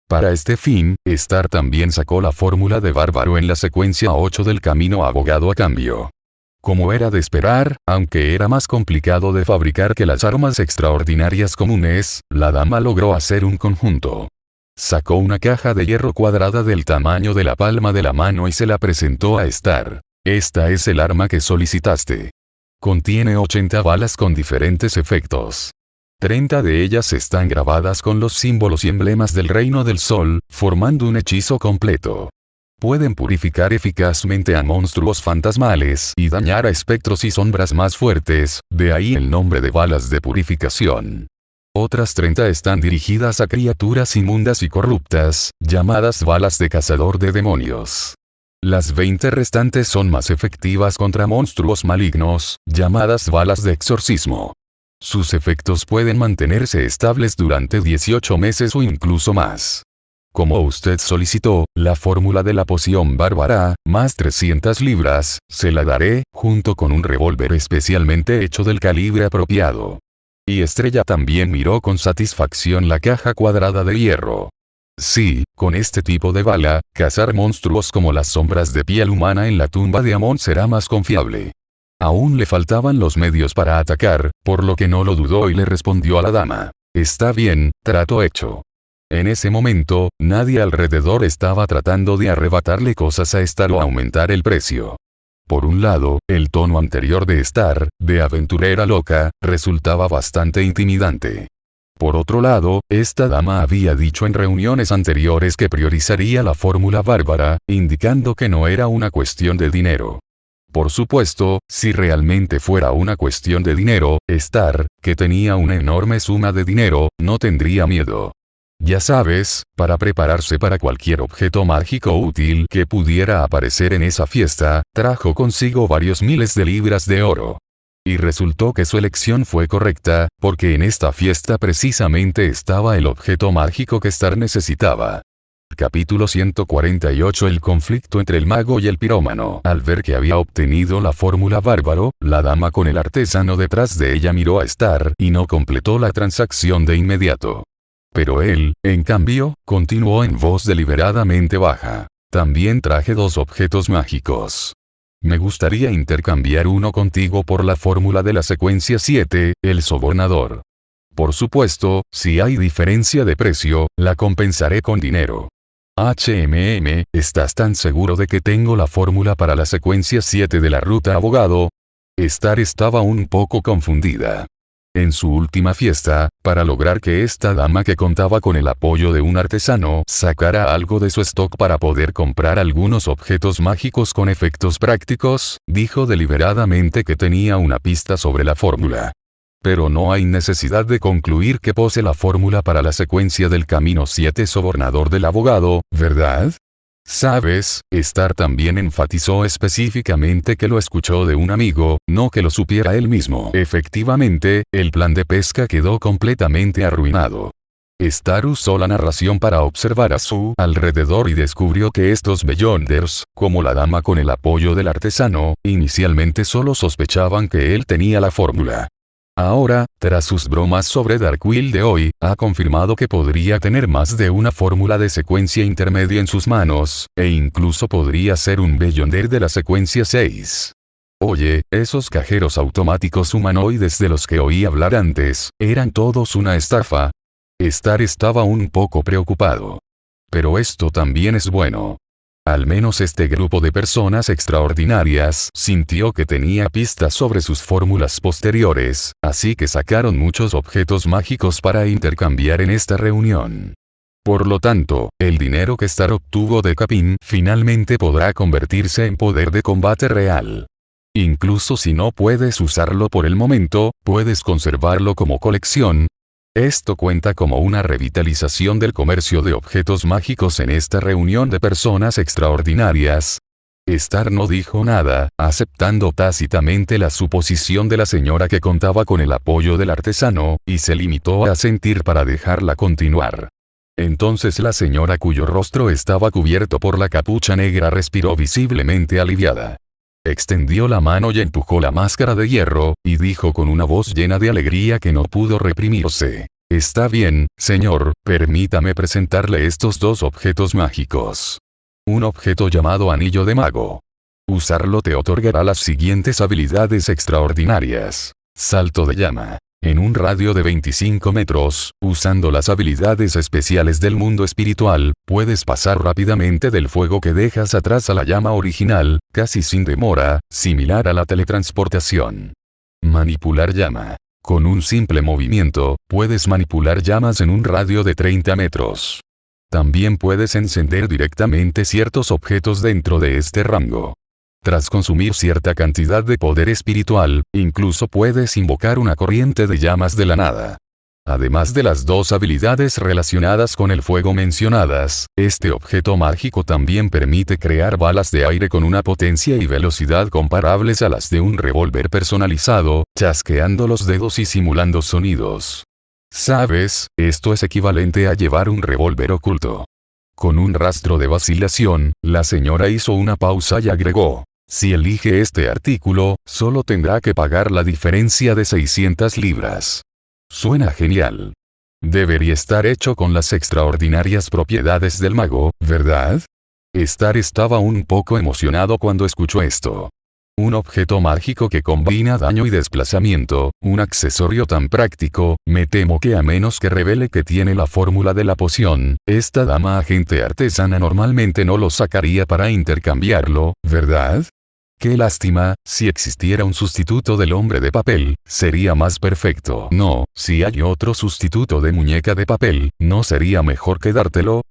Para este fin, Star también sacó la fórmula de bárbaro en la secuencia 8 del camino abogado a cambio. Como era de esperar, aunque era más complicado de fabricar que las armas extraordinarias comunes, la dama logró hacer un conjunto. Sacó una caja de hierro cuadrada del tamaño de la palma de la mano y se la presentó a Star. Esta es el arma que solicitaste. Contiene 80 balas con diferentes efectos. 30 de ellas están grabadas con los símbolos y emblemas del Reino del Sol, formando un hechizo completo. Pueden purificar eficazmente a monstruos fantasmales y dañar a espectros y sombras más fuertes, de ahí el nombre de balas de purificación. Otras 30 están dirigidas a criaturas inmundas y corruptas, llamadas balas de cazador de demonios. Las 20 restantes son más efectivas contra monstruos malignos, llamadas balas de exorcismo. Sus efectos pueden mantenerse estables durante 18 meses o incluso más. Como usted solicitó, la fórmula de la poción bárbara, más 300 libras, se la daré, junto con un revólver especialmente hecho del calibre apropiado. Y Estrella también miró con satisfacción la caja cuadrada de hierro. Sí, con este tipo de bala, cazar monstruos como las sombras de piel humana en la tumba de Amon será más confiable. Aún le faltaban los medios para atacar, por lo que no lo dudó y le respondió a la dama. Está bien, trato hecho. En ese momento, nadie alrededor estaba tratando de arrebatarle cosas a Star o aumentar el precio. Por un lado, el tono anterior de Star, de aventurera loca, resultaba bastante intimidante. Por otro lado, esta dama había dicho en reuniones anteriores que priorizaría la fórmula bárbara, indicando que no era una cuestión de dinero. Por supuesto, si realmente fuera una cuestión de dinero, Star, que tenía una enorme suma de dinero, no tendría miedo. Ya sabes, para prepararse para cualquier objeto mágico útil que pudiera aparecer en esa fiesta, trajo consigo varios miles de libras de oro. Y resultó que su elección fue correcta, porque en esta fiesta precisamente estaba el objeto mágico que Star necesitaba. Capítulo 148. El conflicto entre el mago y el pirómano. Al ver que había obtenido la fórmula bárbaro, la dama con el artesano detrás de ella miró a Star y no completó la transacción de inmediato. Pero él, en cambio, continuó en voz deliberadamente baja. También traje 2 objetos mágicos. Me gustaría intercambiar uno contigo por la fórmula de la secuencia 7, el sobornador. Por supuesto, si hay diferencia de precio, la compensaré con dinero. ¿Estás tan seguro de que tengo la fórmula para la secuencia 7 de la ruta abogado? Star estaba un poco confundida. En su última fiesta, para lograr que esta dama que contaba con el apoyo de un artesano sacara algo de su stock para poder comprar algunos objetos mágicos con efectos prácticos, dijo deliberadamente que tenía una pista sobre la fórmula. Pero no hay necesidad de concluir que posee la fórmula para la secuencia del camino 7 sobornador del abogado, ¿verdad? ¿Sabes? Star también enfatizó específicamente que lo escuchó de un amigo, no que lo supiera él mismo. Efectivamente, el plan de pesca quedó completamente arruinado. Star usó la narración para observar a su alrededor y descubrió que estos Beyonders, como la dama con el apoyo del artesano, inicialmente solo sospechaban que él tenía la fórmula. Ahora, tras sus bromas sobre Darkwill de hoy, ha confirmado que podría tener más de una fórmula de secuencia intermedia en sus manos, e incluso podría ser un Beyonder de la secuencia 6. Oye, esos cajeros automáticos humanoides de los que oí hablar antes, ¿eran todos una estafa? Star estaba un poco preocupado. Pero esto también es bueno. Al menos este grupo de personas extraordinarias sintió que tenía pistas sobre sus fórmulas posteriores, así que sacaron muchos objetos mágicos para intercambiar en esta reunión. Por lo tanto, el dinero que Star obtuvo de Capin finalmente podrá convertirse en poder de combate real. Incluso si no puedes usarlo por el momento, puedes conservarlo como colección. Esto cuenta como una revitalización del comercio de objetos mágicos en esta reunión de personas extraordinarias. Star no dijo nada, aceptando tácitamente la suposición de la señora que contaba con el apoyo del artesano, y se limitó a asentir para dejarla continuar. Entonces la señora cuyo rostro estaba cubierto por la capucha negra respiró visiblemente aliviada. Extendió la mano y empujó la máscara de hierro, y dijo con una voz llena de alegría que no pudo reprimirse. Está bien, señor, permítame presentarle estos 2 objetos mágicos. Un objeto llamado Anillo de Mago. Usarlo te otorgará las siguientes habilidades extraordinarias. Salto de llama. En un radio de 25 metros, usando las habilidades especiales del mundo espiritual, puedes pasar rápidamente del fuego que dejas atrás a la llama original, casi sin demora, similar a la teletransportación. Manipular llama. Con un simple movimiento, puedes manipular llamas en un radio de 30 metros. También puedes encender directamente ciertos objetos dentro de este rango. Tras consumir cierta cantidad de poder espiritual, incluso puedes invocar una corriente de llamas de la nada. Además de las 2 habilidades relacionadas con el fuego mencionadas, este objeto mágico también permite crear balas de aire con una potencia y velocidad comparables a las de un revólver personalizado, chasqueando los dedos y simulando sonidos. ¿Sabes? Esto es equivalente a llevar un revólver oculto. Con un rastro de vacilación, la señora hizo una pausa y agregó. Si elige este artículo, solo tendrá que pagar la diferencia de 600 libras. Suena genial. Debería estar hecho con las extraordinarias propiedades del mago, ¿verdad? Star estaba un poco emocionado cuando escuchó esto. Un objeto mágico que combina daño y desplazamiento, un accesorio tan práctico, me temo que a menos que revele que tiene la fórmula de la poción, esta dama agente artesana normalmente no lo sacaría para intercambiarlo, ¿verdad? Qué lástima, si existiera un sustituto del hombre de papel, sería más perfecto. No, si hay otro sustituto de muñeca de papel, ¿no sería mejor quedártelo?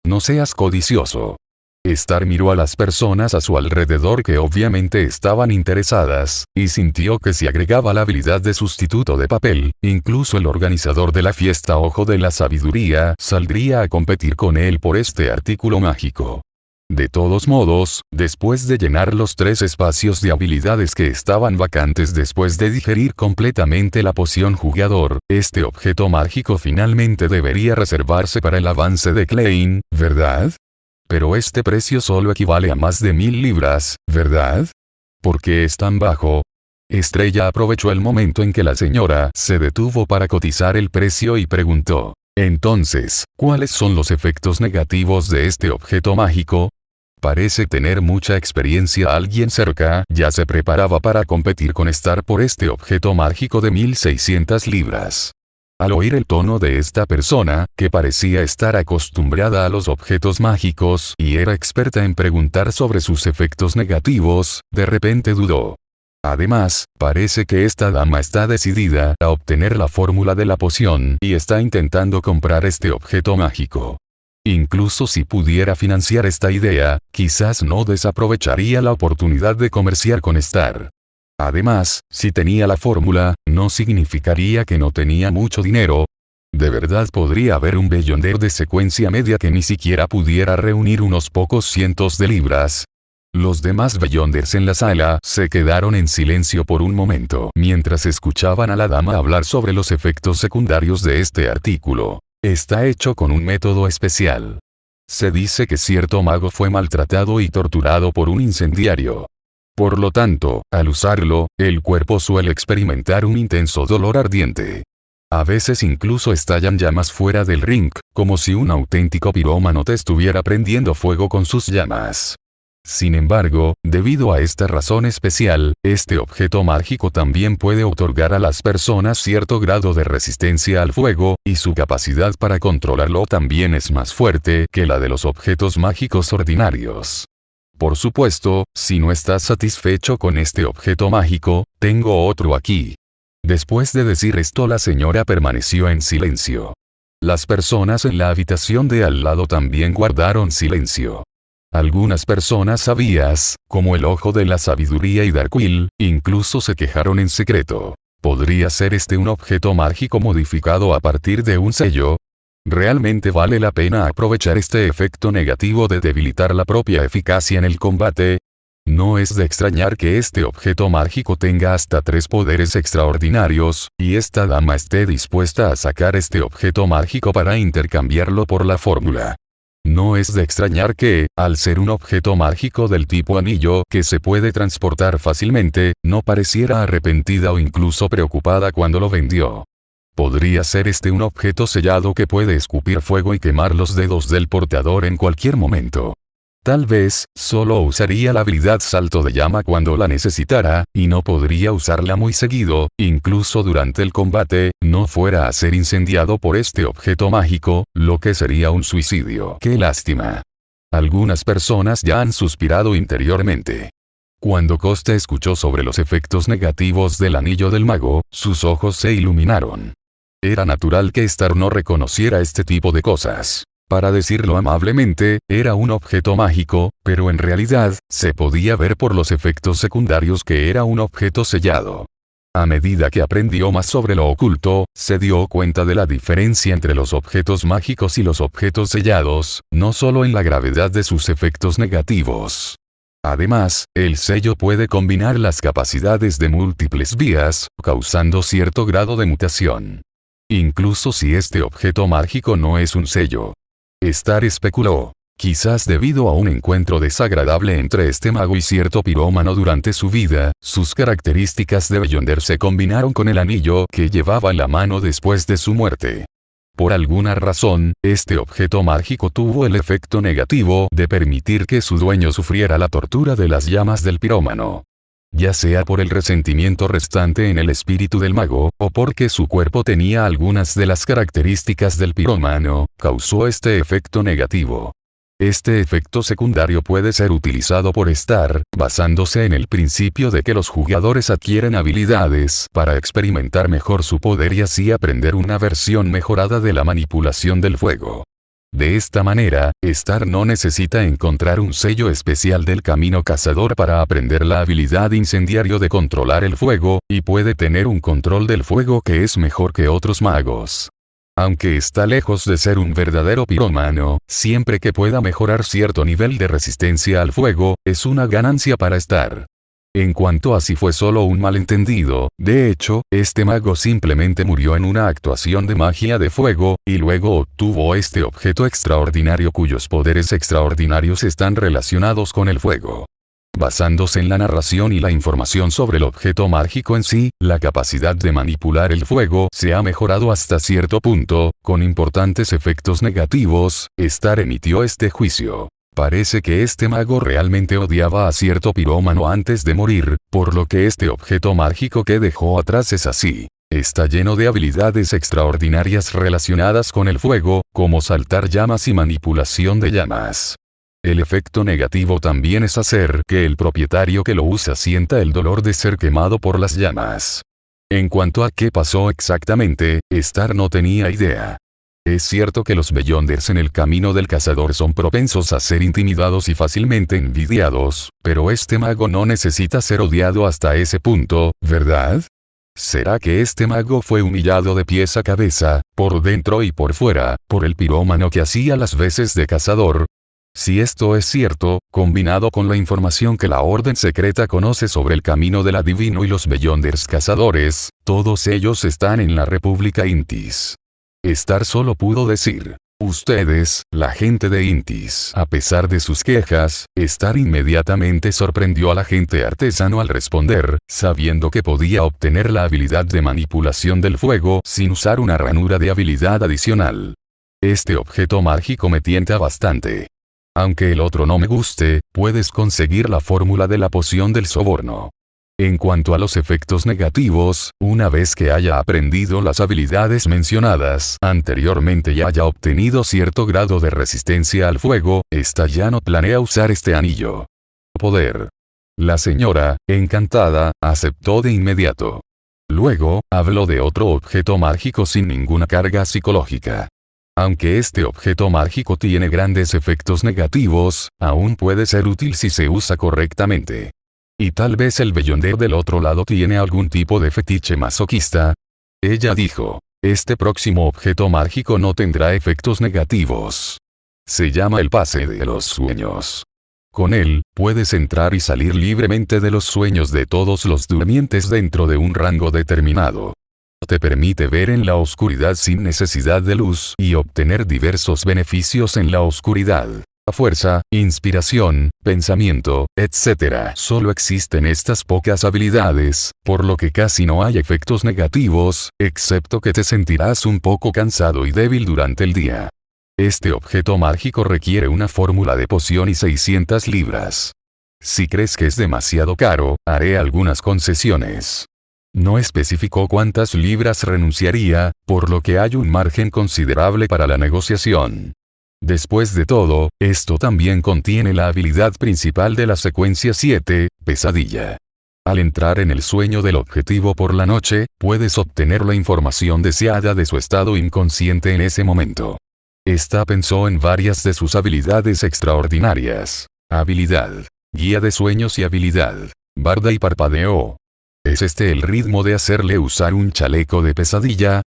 No seas codicioso. Star miró a las personas a su alrededor que obviamente estaban interesadas, y sintió que si agregaba la habilidad de sustituto de papel, incluso el organizador de la fiesta Ojo de la Sabiduría saldría a competir con él por este artículo mágico. De todos modos, después de llenar los 3 espacios de habilidades que estaban vacantes después de digerir completamente la poción jugador, este objeto mágico finalmente debería reservarse para el avance de Klein, ¿verdad? Pero este precio solo equivale a más de 1000 libras, ¿verdad? ¿Por qué es tan bajo? Estrella aprovechó el momento en que la señora se detuvo para cotizar el precio y preguntó: entonces, ¿cuáles son los efectos negativos de este objeto mágico? Parece tener mucha experiencia. Alguien cerca ya se preparaba para competir con Star por este objeto mágico de 1600 libras. Al oír el tono de esta persona, que parecía estar acostumbrada a los objetos mágicos y era experta en preguntar sobre sus efectos negativos, de repente dudó. Además, parece que esta dama está decidida a obtener la fórmula de la poción y está intentando comprar este objeto mágico. Incluso si pudiera financiar esta idea, quizás no desaprovecharía la oportunidad de comerciar con Star. Además, si tenía la fórmula, no significaría que no tenía mucho dinero. De verdad podría haber un Beyonder de secuencia media que ni siquiera pudiera reunir unos pocos cientos de libras. Los demás Beyonders en la sala se quedaron en silencio por un momento mientras escuchaban a la dama hablar sobre los efectos secundarios de este artículo. Está hecho con un método especial. Se dice que cierto mago fue maltratado y torturado por un incendiario. Por lo tanto, al usarlo, el cuerpo suele experimentar un intenso dolor ardiente. A veces incluso estallan llamas fuera del ring, como si un auténtico pirómano te estuviera prendiendo fuego con sus llamas. Sin embargo, debido a esta razón especial, este objeto mágico también puede otorgar a las personas cierto grado de resistencia al fuego, y su capacidad para controlarlo también es más fuerte que la de los objetos mágicos ordinarios. Por supuesto, si no estás satisfecho con este objeto mágico, tengo otro aquí. Después de decir esto, la señora permaneció en silencio. Las personas en la habitación de al lado también guardaron silencio. Algunas personas sabias, como el Ojo de la Sabiduría y Darkwill, incluso se quejaron en secreto. ¿Podría ser este un objeto mágico modificado a partir de un sello? ¿Realmente vale la pena aprovechar este efecto negativo de debilitar la propia eficacia en el combate? No es de extrañar que este objeto mágico tenga hasta 3 poderes extraordinarios, y esta dama esté dispuesta a sacar este objeto mágico para intercambiarlo por la fórmula. No es de extrañar que, al ser un objeto mágico del tipo anillo que se puede transportar fácilmente, no pareciera arrepentida o incluso preocupada cuando lo vendió. ¿Podría ser este un objeto sellado que puede escupir fuego y quemar los dedos del portador en cualquier momento? Tal vez, solo usaría la habilidad Salto de Llama cuando la necesitara, y no podría usarla muy seguido, incluso durante el combate, no fuera a ser incendiado por este objeto mágico, lo que sería un suicidio. ¡Qué lástima! Algunas personas ya han suspirado interiormente. Cuando Costa escuchó sobre los efectos negativos del anillo del mago, sus ojos se iluminaron. Era natural que Star no reconociera este tipo de cosas. Para decirlo amablemente, era un objeto mágico, pero en realidad, se podía ver por los efectos secundarios que era un objeto sellado. A medida que aprendió más sobre lo oculto, se dio cuenta de la diferencia entre los objetos mágicos y los objetos sellados, no solo en la gravedad de sus efectos negativos. Además, el sello puede combinar las capacidades de múltiples vías, causando cierto grado de mutación. Incluso si este objeto mágico no es un sello. Star especuló. Quizás debido a un encuentro desagradable entre este mago y cierto pirómano durante su vida, sus características de Beyonder se combinaron con el anillo que llevaba en la mano después de su muerte. Por alguna razón, este objeto mágico tuvo el efecto negativo de permitir que su dueño sufriera la tortura de las llamas del pirómano. Ya sea por el resentimiento restante en el espíritu del mago, o porque su cuerpo tenía algunas de las características del pirómano, causó este efecto negativo. Este efecto secundario puede ser utilizado por Star, basándose en el principio de que los jugadores adquieren habilidades para experimentar mejor su poder y así aprender una versión mejorada de la manipulación del fuego. De esta manera, Star no necesita encontrar un sello especial del camino cazador para aprender la habilidad incendiario de controlar el fuego, y puede tener un control del fuego que es mejor que otros magos. Aunque está lejos de ser un verdadero pirómano, siempre que pueda mejorar cierto nivel de resistencia al fuego, es una ganancia para Star. En cuanto a si fue solo un malentendido, de hecho, este mago simplemente murió en una actuación de magia de fuego, y luego obtuvo este objeto extraordinario cuyos poderes extraordinarios están relacionados con el fuego. Basándose en la narración y la información sobre el objeto mágico en sí, la capacidad de manipular el fuego se ha mejorado hasta cierto punto, con importantes efectos negativos. Star emitió este juicio. Parece que este mago realmente odiaba a cierto pirómano antes de morir, por lo que este objeto mágico que dejó atrás es así. Está lleno de habilidades extraordinarias relacionadas con el fuego, como saltar llamas y manipulación de llamas. El efecto negativo también es hacer que el propietario que lo usa sienta el dolor de ser quemado por las llamas. En cuanto a qué pasó exactamente, Star no tenía idea. Es cierto que los Beyonders en el camino del cazador son propensos a ser intimidados y fácilmente envidiados, pero este mago no necesita ser odiado hasta ese punto, ¿verdad? ¿Será que este mago fue humillado de pies a cabeza, por dentro y por fuera, por el pirómano que hacía las veces de cazador? Si esto es cierto, combinado con la información que la Orden Secreta conoce sobre el camino del adivino y los Beyonders cazadores, todos ellos están en la República Intis. Star solo pudo decir: ustedes, la gente de Intis. A pesar de sus quejas, Star inmediatamente sorprendió al agente artesano al responder, sabiendo que podía obtener la habilidad de manipulación del fuego sin usar una ranura de habilidad adicional. Este objeto mágico me tienta bastante. Aunque el otro no me guste, puedes conseguir la fórmula de la poción del soborno. En cuanto a los efectos negativos, una vez que haya aprendido las habilidades mencionadas anteriormente y haya obtenido cierto grado de resistencia al fuego, esta ya no planea usar este anillo. Poder. La señora, encantada, aceptó de inmediato. Luego, habló de otro objeto mágico sin ninguna carga psicológica. Aunque este objeto mágico tiene grandes efectos negativos, aún puede ser útil si se usa correctamente. Y tal vez el Beyonder del otro lado tiene algún tipo de fetiche masoquista. Ella dijo: este próximo objeto mágico no tendrá efectos negativos. Se llama el pase de los sueños. Con él, puedes entrar y salir libremente de los sueños de todos los durmientes dentro de un rango determinado. Te permite ver en la oscuridad sin necesidad de luz y obtener diversos beneficios en la oscuridad. Fuerza, inspiración, pensamiento, etc. Solo existen estas pocas habilidades, por lo que casi no hay efectos negativos, excepto que te sentirás un poco cansado y débil durante el día. Este objeto mágico requiere una fórmula de poción y 600 libras. Si crees que es demasiado caro, haré algunas concesiones. No especificó cuántas libras renunciaría, por lo que hay un margen considerable para la negociación. Después de todo, esto también contiene la habilidad principal de la secuencia 7, pesadilla. Al entrar en el sueño del objetivo por la noche, puedes obtener la información deseada de su estado inconsciente en ese momento. Esta pensó en varias de sus habilidades extraordinarias. Habilidad. Guía de sueños y habilidad. Barda y parpadeo. ¿Es este el ritmo de hacerle usar un chaleco de pesadilla?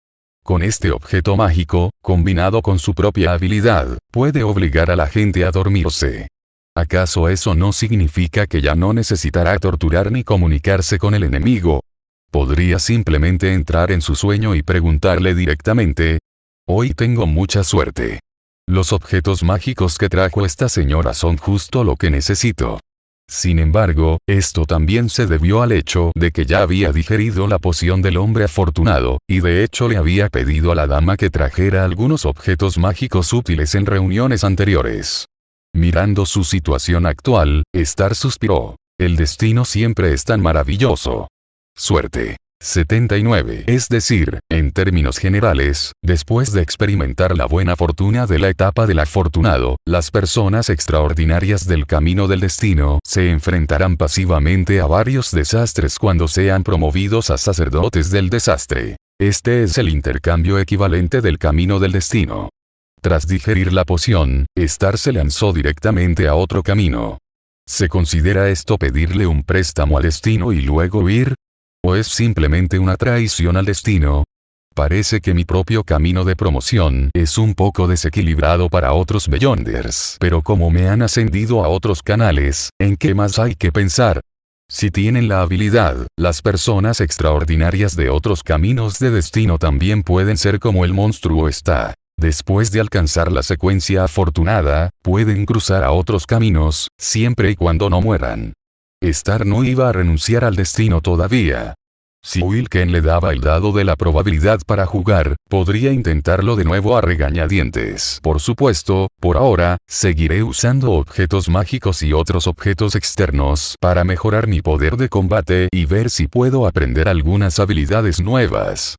Con este objeto mágico, combinado con su propia habilidad, puede obligar a la gente a dormirse. ¿Acaso eso no significa que ya no necesitará torturar ni comunicarse con el enemigo? Podría simplemente entrar en su sueño y preguntarle directamente: hoy tengo mucha suerte. Los objetos mágicos que trajo esta señora son justo lo que necesito. Sin embargo, esto también se debió al hecho de que ya había digerido la poción del hombre afortunado, y de hecho le había pedido a la dama que trajera algunos objetos mágicos útiles en reuniones anteriores. Mirando su situación actual, Star suspiró. El destino siempre es tan maravilloso. Suerte. 79. Es decir, en términos generales, después de experimentar la buena fortuna de la etapa del afortunado, las personas extraordinarias del camino del destino se enfrentarán pasivamente a varios desastres cuando sean promovidos a sacerdotes del desastre. Este es el intercambio equivalente del camino del destino. Tras digerir la poción, Star se lanzó directamente a otro camino. ¿Se considera esto pedirle un préstamo al destino y luego huir? ¿O es simplemente una traición al destino? Parece que mi propio camino de promoción es un poco desequilibrado para otros Beyonders, pero como me han ascendido a otros canales, ¿en qué más hay que pensar? Si tienen la habilidad, las personas extraordinarias de otros caminos de destino también pueden ser como el monstruo está. Después de alcanzar la secuencia afortunada, pueden cruzar a otros caminos, siempre y cuando no mueran. Star no iba a renunciar al destino todavía. Si Wilken le daba el dado de la probabilidad para jugar, podría intentarlo de nuevo a regañadientes. Por supuesto, por ahora, seguiré usando objetos mágicos y otros objetos externos para mejorar mi poder de combate y ver si puedo aprender algunas habilidades nuevas.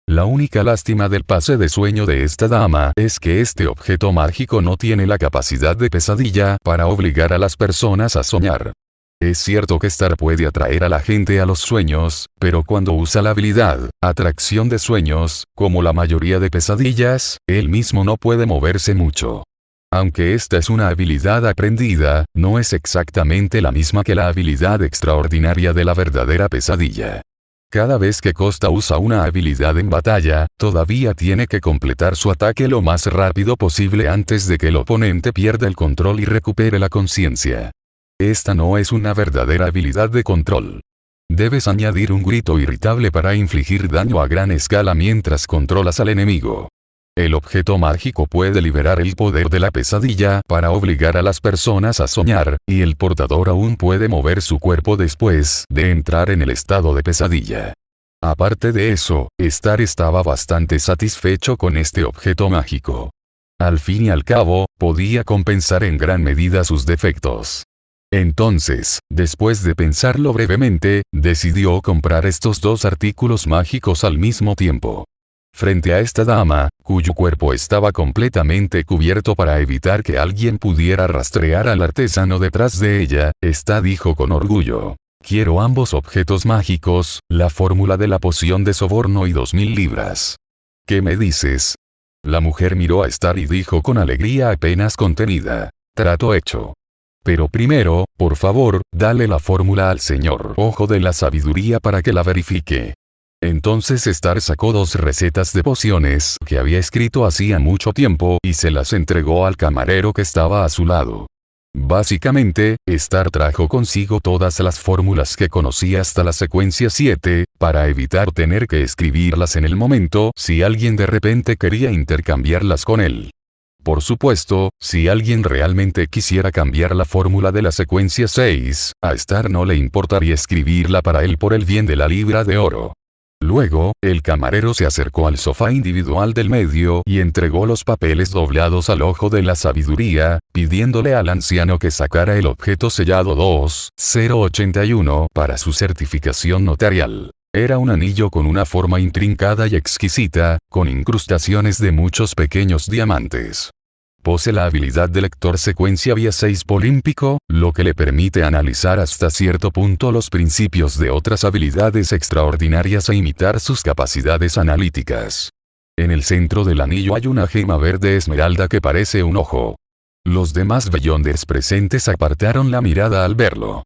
La única lástima del pase de sueño de esta dama es que este objeto mágico no tiene la capacidad de pesadilla para obligar a las personas a soñar. Es cierto que Star puede atraer a la gente a los sueños, pero cuando usa la habilidad, atracción de sueños, como la mayoría de pesadillas, él mismo no puede moverse mucho. Aunque esta es una habilidad aprendida, no es exactamente la misma que la habilidad extraordinaria de la verdadera pesadilla. Cada vez que Costa usa una habilidad en batalla, todavía tiene que completar su ataque lo más rápido posible antes de que el oponente pierda el control y recupere la conciencia. Esta no es una verdadera habilidad de control. Debes añadir un grito irritable para infligir daño a gran escala mientras controlas al enemigo. El objeto mágico puede liberar el poder de la pesadilla para obligar a las personas a soñar, y el portador aún puede mover su cuerpo después de entrar en el estado de pesadilla. Aparte de eso, Star estaba bastante satisfecho con este objeto mágico. Al fin y al cabo, podía compensar en gran medida sus defectos. Entonces, después de pensarlo brevemente, decidió comprar estos dos artículos mágicos al mismo tiempo. Frente a esta dama, cuyo cuerpo estaba completamente cubierto para evitar que alguien pudiera rastrear al artesano detrás de ella, esta dijo con orgullo: «Quiero ambos objetos mágicos, la fórmula de la poción de soborno y 2000 libras. ¿Qué me dices?». La mujer miró a Star y dijo con alegría apenas contenida: «Trato hecho. Pero primero, por favor, dale la fórmula al señor Ojo de la Sabiduría para que la verifique». Entonces Star sacó 2 recetas de pociones que había escrito hacía mucho tiempo y se las entregó al camarero que estaba a su lado. Básicamente, Star trajo consigo todas las fórmulas que conocía hasta la secuencia 7, para evitar tener que escribirlas en el momento si alguien de repente quería intercambiarlas con él. Por supuesto, si alguien realmente quisiera cambiar la fórmula de la secuencia 6, a Star no le importaría escribirla para él por el bien de la libra de oro. Luego, el camarero se acercó al sofá individual del medio y entregó los papeles doblados al Ojo de la Sabiduría, pidiéndole al anciano que sacara el objeto sellado 2081 para su certificación notarial. Era un anillo con una forma intrincada y exquisita, con incrustaciones de muchos pequeños diamantes. Posee la habilidad de lector secuencia vía 6 polímpico, lo que le permite analizar hasta cierto punto los principios de otras habilidades extraordinarias e imitar sus capacidades analíticas. En el centro del anillo hay una gema verde esmeralda que parece un ojo. Los demás Beyonders presentes apartaron la mirada al verlo.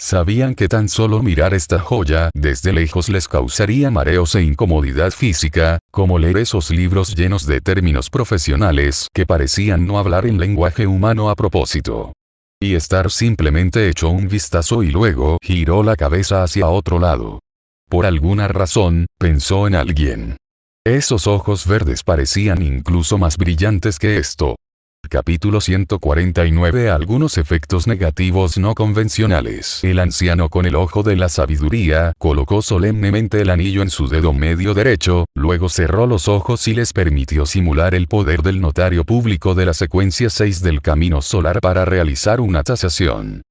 Sabían que tan solo mirar esta joya desde lejos les causaría mareos e incomodidad física, como leer esos libros llenos de términos profesionales que parecían no hablar en lenguaje humano a propósito. Y Star simplemente echó un vistazo y luego giró la cabeza hacia otro lado. Por alguna razón, pensó en alguien. Esos ojos verdes parecían incluso más brillantes que esto. Capítulo 149. Algunos efectos negativos no convencionales. El anciano con el Ojo de la Sabiduría colocó solemnemente el anillo en su dedo medio derecho, luego cerró los ojos y les permitió simular el poder del notario público de la secuencia 6 del camino solar para realizar una tasación.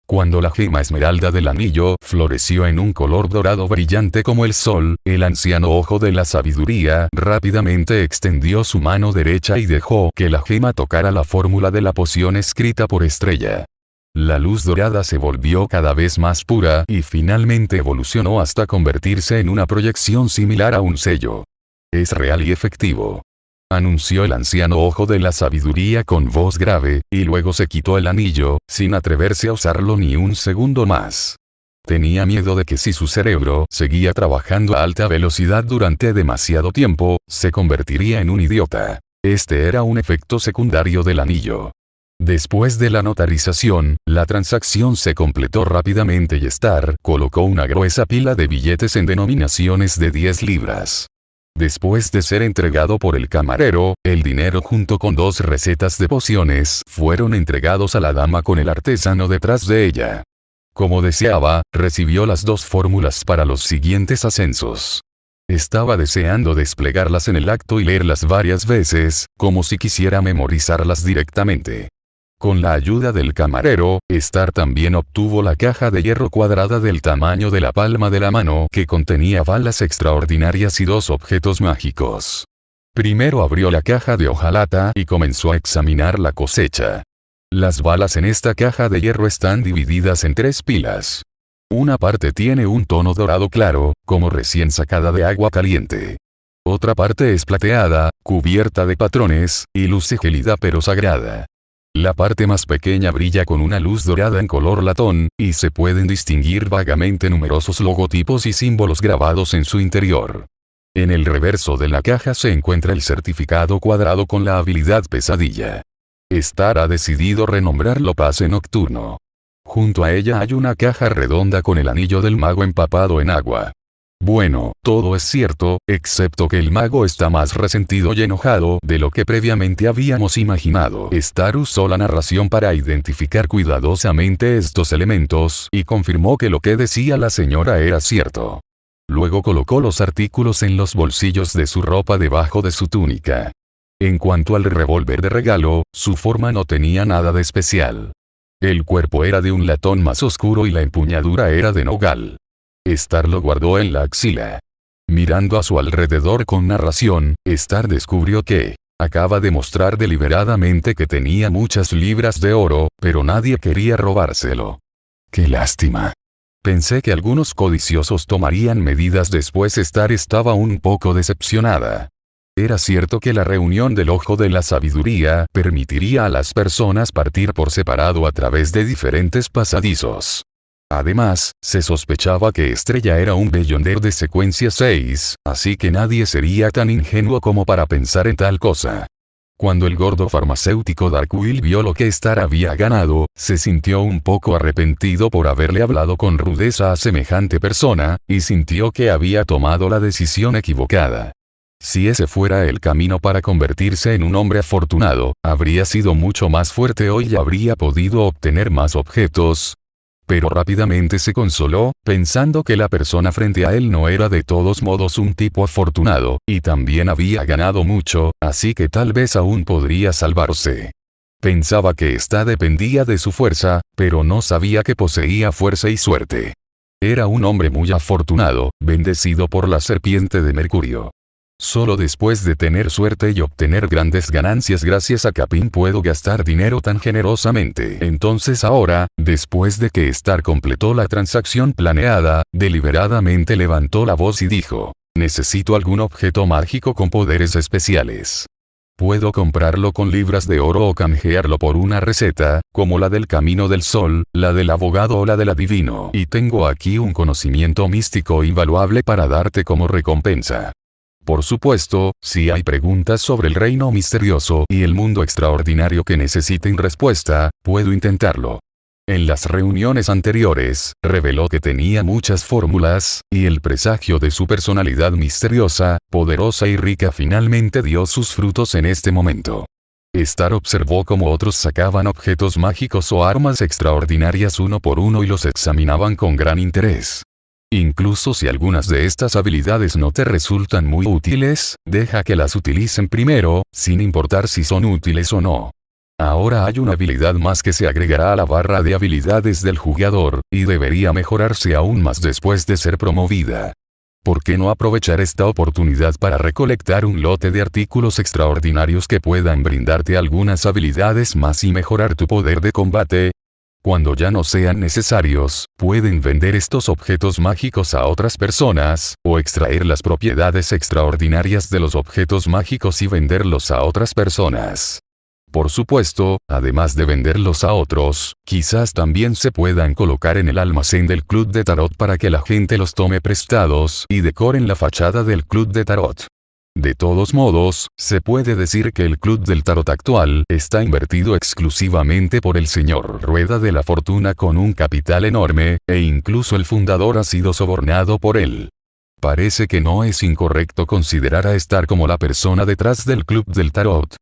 Cuando la gema esmeralda del anillo floreció en un color dorado brillante como el sol, el anciano Ojo de la Sabiduría rápidamente extendió su mano derecha y dejó que la gema tocara la fórmula de la poción escrita por Estrella. La luz dorada se volvió cada vez más pura y finalmente evolucionó hasta convertirse en una proyección similar a un sello. Es real y efectivo, anunció el anciano Ojo de la Sabiduría con voz grave, y luego se quitó el anillo, sin atreverse a usarlo ni un segundo más. tenía miedo de que si su cerebro seguía trabajando a alta velocidad durante demasiado tiempo, se convertiría en un idiota. Este era un efecto secundario del anillo. Después de la notarización, la transacción se completó rápidamente y Star colocó una gruesa pila de billetes en denominaciones de 10 libras. Después de ser entregado por el camarero, el dinero junto con 2 recetas de pociones fueron entregados a la dama con el artesano detrás de ella. Como deseaba, recibió las 2 fórmulas para los siguientes ascensos. Estaba deseando desplegarlas en el acto y leerlas varias veces, como si quisiera memorizarlas directamente. Con la ayuda del camarero, Star también obtuvo la caja de hierro cuadrada del tamaño de la palma de la mano que contenía balas extraordinarias y 2 objetos mágicos. Primero abrió la caja de hojalata y comenzó a examinar la cosecha. Las balas en esta caja de hierro están divididas en 3 pilas. Una parte tiene un tono dorado claro, como recién sacada de agua caliente. Otra parte es plateada, cubierta de patrones, y luce gélida pero sagrada. La parte más pequeña brilla con una luz dorada en color latón, y se pueden distinguir vagamente numerosos logotipos y símbolos grabados en su interior. En el reverso de la caja se encuentra el certificado cuadrado con la habilidad pesadilla. Star ha decidido renombrarlo Pase Nocturno. Junto a ella hay una caja redonda con el anillo del mago empapado en agua. Bueno, todo es cierto, excepto que el mago está más resentido y enojado de lo que previamente habíamos imaginado. Star usó la narración para identificar cuidadosamente estos elementos y confirmó que lo que decía la señora era cierto. Luego colocó los artículos en los bolsillos de su ropa debajo de su túnica. En cuanto al revólver de regalo, su forma no tenía nada de especial. El cuerpo era de un latón más oscuro y la empuñadura era de nogal. Star lo guardó en la axila. Mirando a su alrededor con narración, Star descubrió que acaba de mostrar deliberadamente que tenía muchas libras de oro, pero nadie quería robárselo. ¡Qué lástima! Pensé que algunos codiciosos tomarían medidas después. Star estaba un poco decepcionada. Era cierto que la reunión del Ojo de la Sabiduría permitiría a las personas partir por separado a través de diferentes pasadizos. Además, se sospechaba que Estrella era un Beyonder de secuencia 6, así que nadie sería tan ingenuo como para pensar en tal cosa. Cuando el gordo farmacéutico Darkwill vio lo que Star había ganado, se sintió un poco arrepentido por haberle hablado con rudeza a semejante persona, y sintió que había tomado la decisión equivocada. Si ese fuera el camino para convertirse en un hombre afortunado, habría sido mucho más fuerte hoy y habría podido obtener más objetos. Pero rápidamente se consoló, pensando que la persona frente a él no era de todos modos un tipo afortunado, y también había ganado mucho, así que tal vez aún podría salvarse. Pensaba que esta dependía de su fuerza, pero no sabía que poseía fuerza y suerte. Era un hombre muy afortunado, bendecido por la serpiente de Mercurio. Solo después de tener suerte y obtener grandes ganancias gracias a Capin puedo gastar dinero tan generosamente. Entonces ahora, después de que Star completó la transacción planeada, deliberadamente levantó la voz y dijo: necesito algún objeto mágico con poderes especiales. Puedo comprarlo con libras de oro o canjearlo por una receta, como la del Camino del Sol, la del abogado o la del adivino. Y tengo aquí un conocimiento místico invaluable para darte como recompensa. Por supuesto, si hay preguntas sobre el reino misterioso y el mundo extraordinario que necesiten respuesta, puedo intentarlo. En las reuniones anteriores, reveló que tenía muchas fórmulas, y el presagio de su personalidad misteriosa, poderosa y rica finalmente dio sus frutos en este momento. Star observó cómo otros sacaban objetos mágicos o armas extraordinarias uno por uno y los examinaban con gran interés. Incluso si algunas de estas habilidades no te resultan muy útiles, deja que las utilicen primero, sin importar si son útiles o no. Ahora hay una habilidad más que se agregará a la barra de habilidades del jugador, y debería mejorarse aún más después de ser promovida. ¿Por qué no aprovechar esta oportunidad para recolectar un lote de artículos extraordinarios que puedan brindarte algunas habilidades más y mejorar tu poder de combate? Cuando ya no sean necesarios, pueden vender estos objetos mágicos a otras personas, o extraer las propiedades extraordinarias de los objetos mágicos y venderlos a otras personas. Por supuesto, además de venderlos a otros, quizás también se puedan colocar en el almacén del club de tarot para que la gente los tome prestados y decoren la fachada del club de tarot. De todos modos, se puede decir que el club del tarot actual está invertido exclusivamente por el señor Rueda de la Fortuna con un capital enorme, e incluso el fundador ha sido sobornado por él. Parece que no es incorrecto considerar a Star como la persona detrás del club del tarot.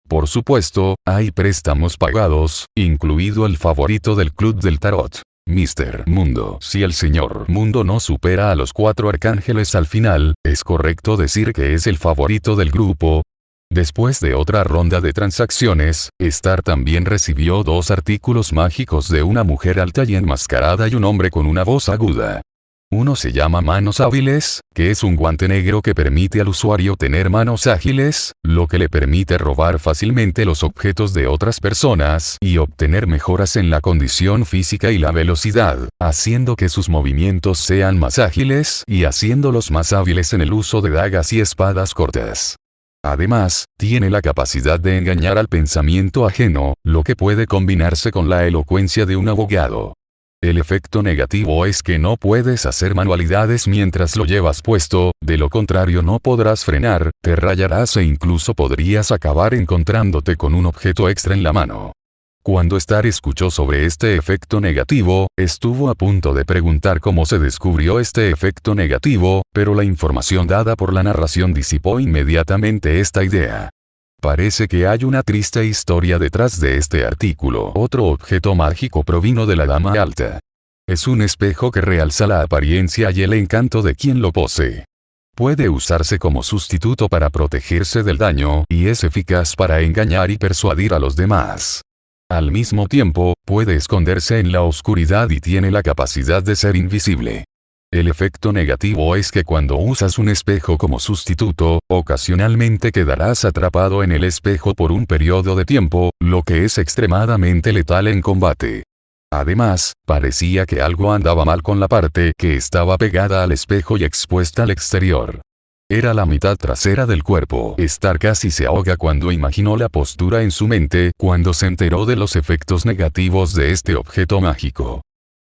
Por supuesto, hay préstamos pagados, incluido el favorito del club del tarot, Mr. Mundo. Si el señor Mundo no supera a los 4 arcángeles al final, ¿es correcto decir que es el favorito del grupo? Después de otra ronda de transacciones, Star también recibió 2 artículos mágicos de una mujer alta y enmascarada y un hombre con una voz aguda. Uno se llama Manos Hábiles, que es un guante negro que permite al usuario tener manos ágiles, lo que le permite robar fácilmente los objetos de otras personas y obtener mejoras en la condición física y la velocidad, haciendo que sus movimientos sean más ágiles y haciéndolos más hábiles en el uso de dagas y espadas cortas. Además, tiene la capacidad de engañar al pensamiento ajeno, lo que puede combinarse con la elocuencia de un abogado. El efecto negativo es que no puedes hacer manualidades mientras lo llevas puesto, de lo contrario no podrás frenar, te rayarás e incluso podrías acabar encontrándote con un objeto extra en la mano. Cuando Star escuchó sobre este efecto negativo, estuvo a punto de preguntar cómo se descubrió este efecto negativo, pero la información dada por la narración disipó inmediatamente esta idea. Parece que hay una triste historia detrás de este artículo. Otro objeto mágico provino de la Dama Alta. Es un espejo que realza la apariencia y el encanto de quien lo posee. Puede usarse como sustituto para protegerse del daño, y es eficaz para engañar y persuadir a los demás. Al mismo tiempo, puede esconderse en la oscuridad y tiene la capacidad de ser invisible. El efecto negativo es que cuando usas un espejo como sustituto, ocasionalmente quedarás atrapado en el espejo por un periodo de tiempo, lo que es extremadamente letal en combate. Además, parecía que algo andaba mal con la parte que estaba pegada al espejo y expuesta al exterior. Era la mitad trasera del cuerpo. Star casi se ahoga cuando imaginó la postura en su mente cuando se enteró de los efectos negativos de este objeto mágico.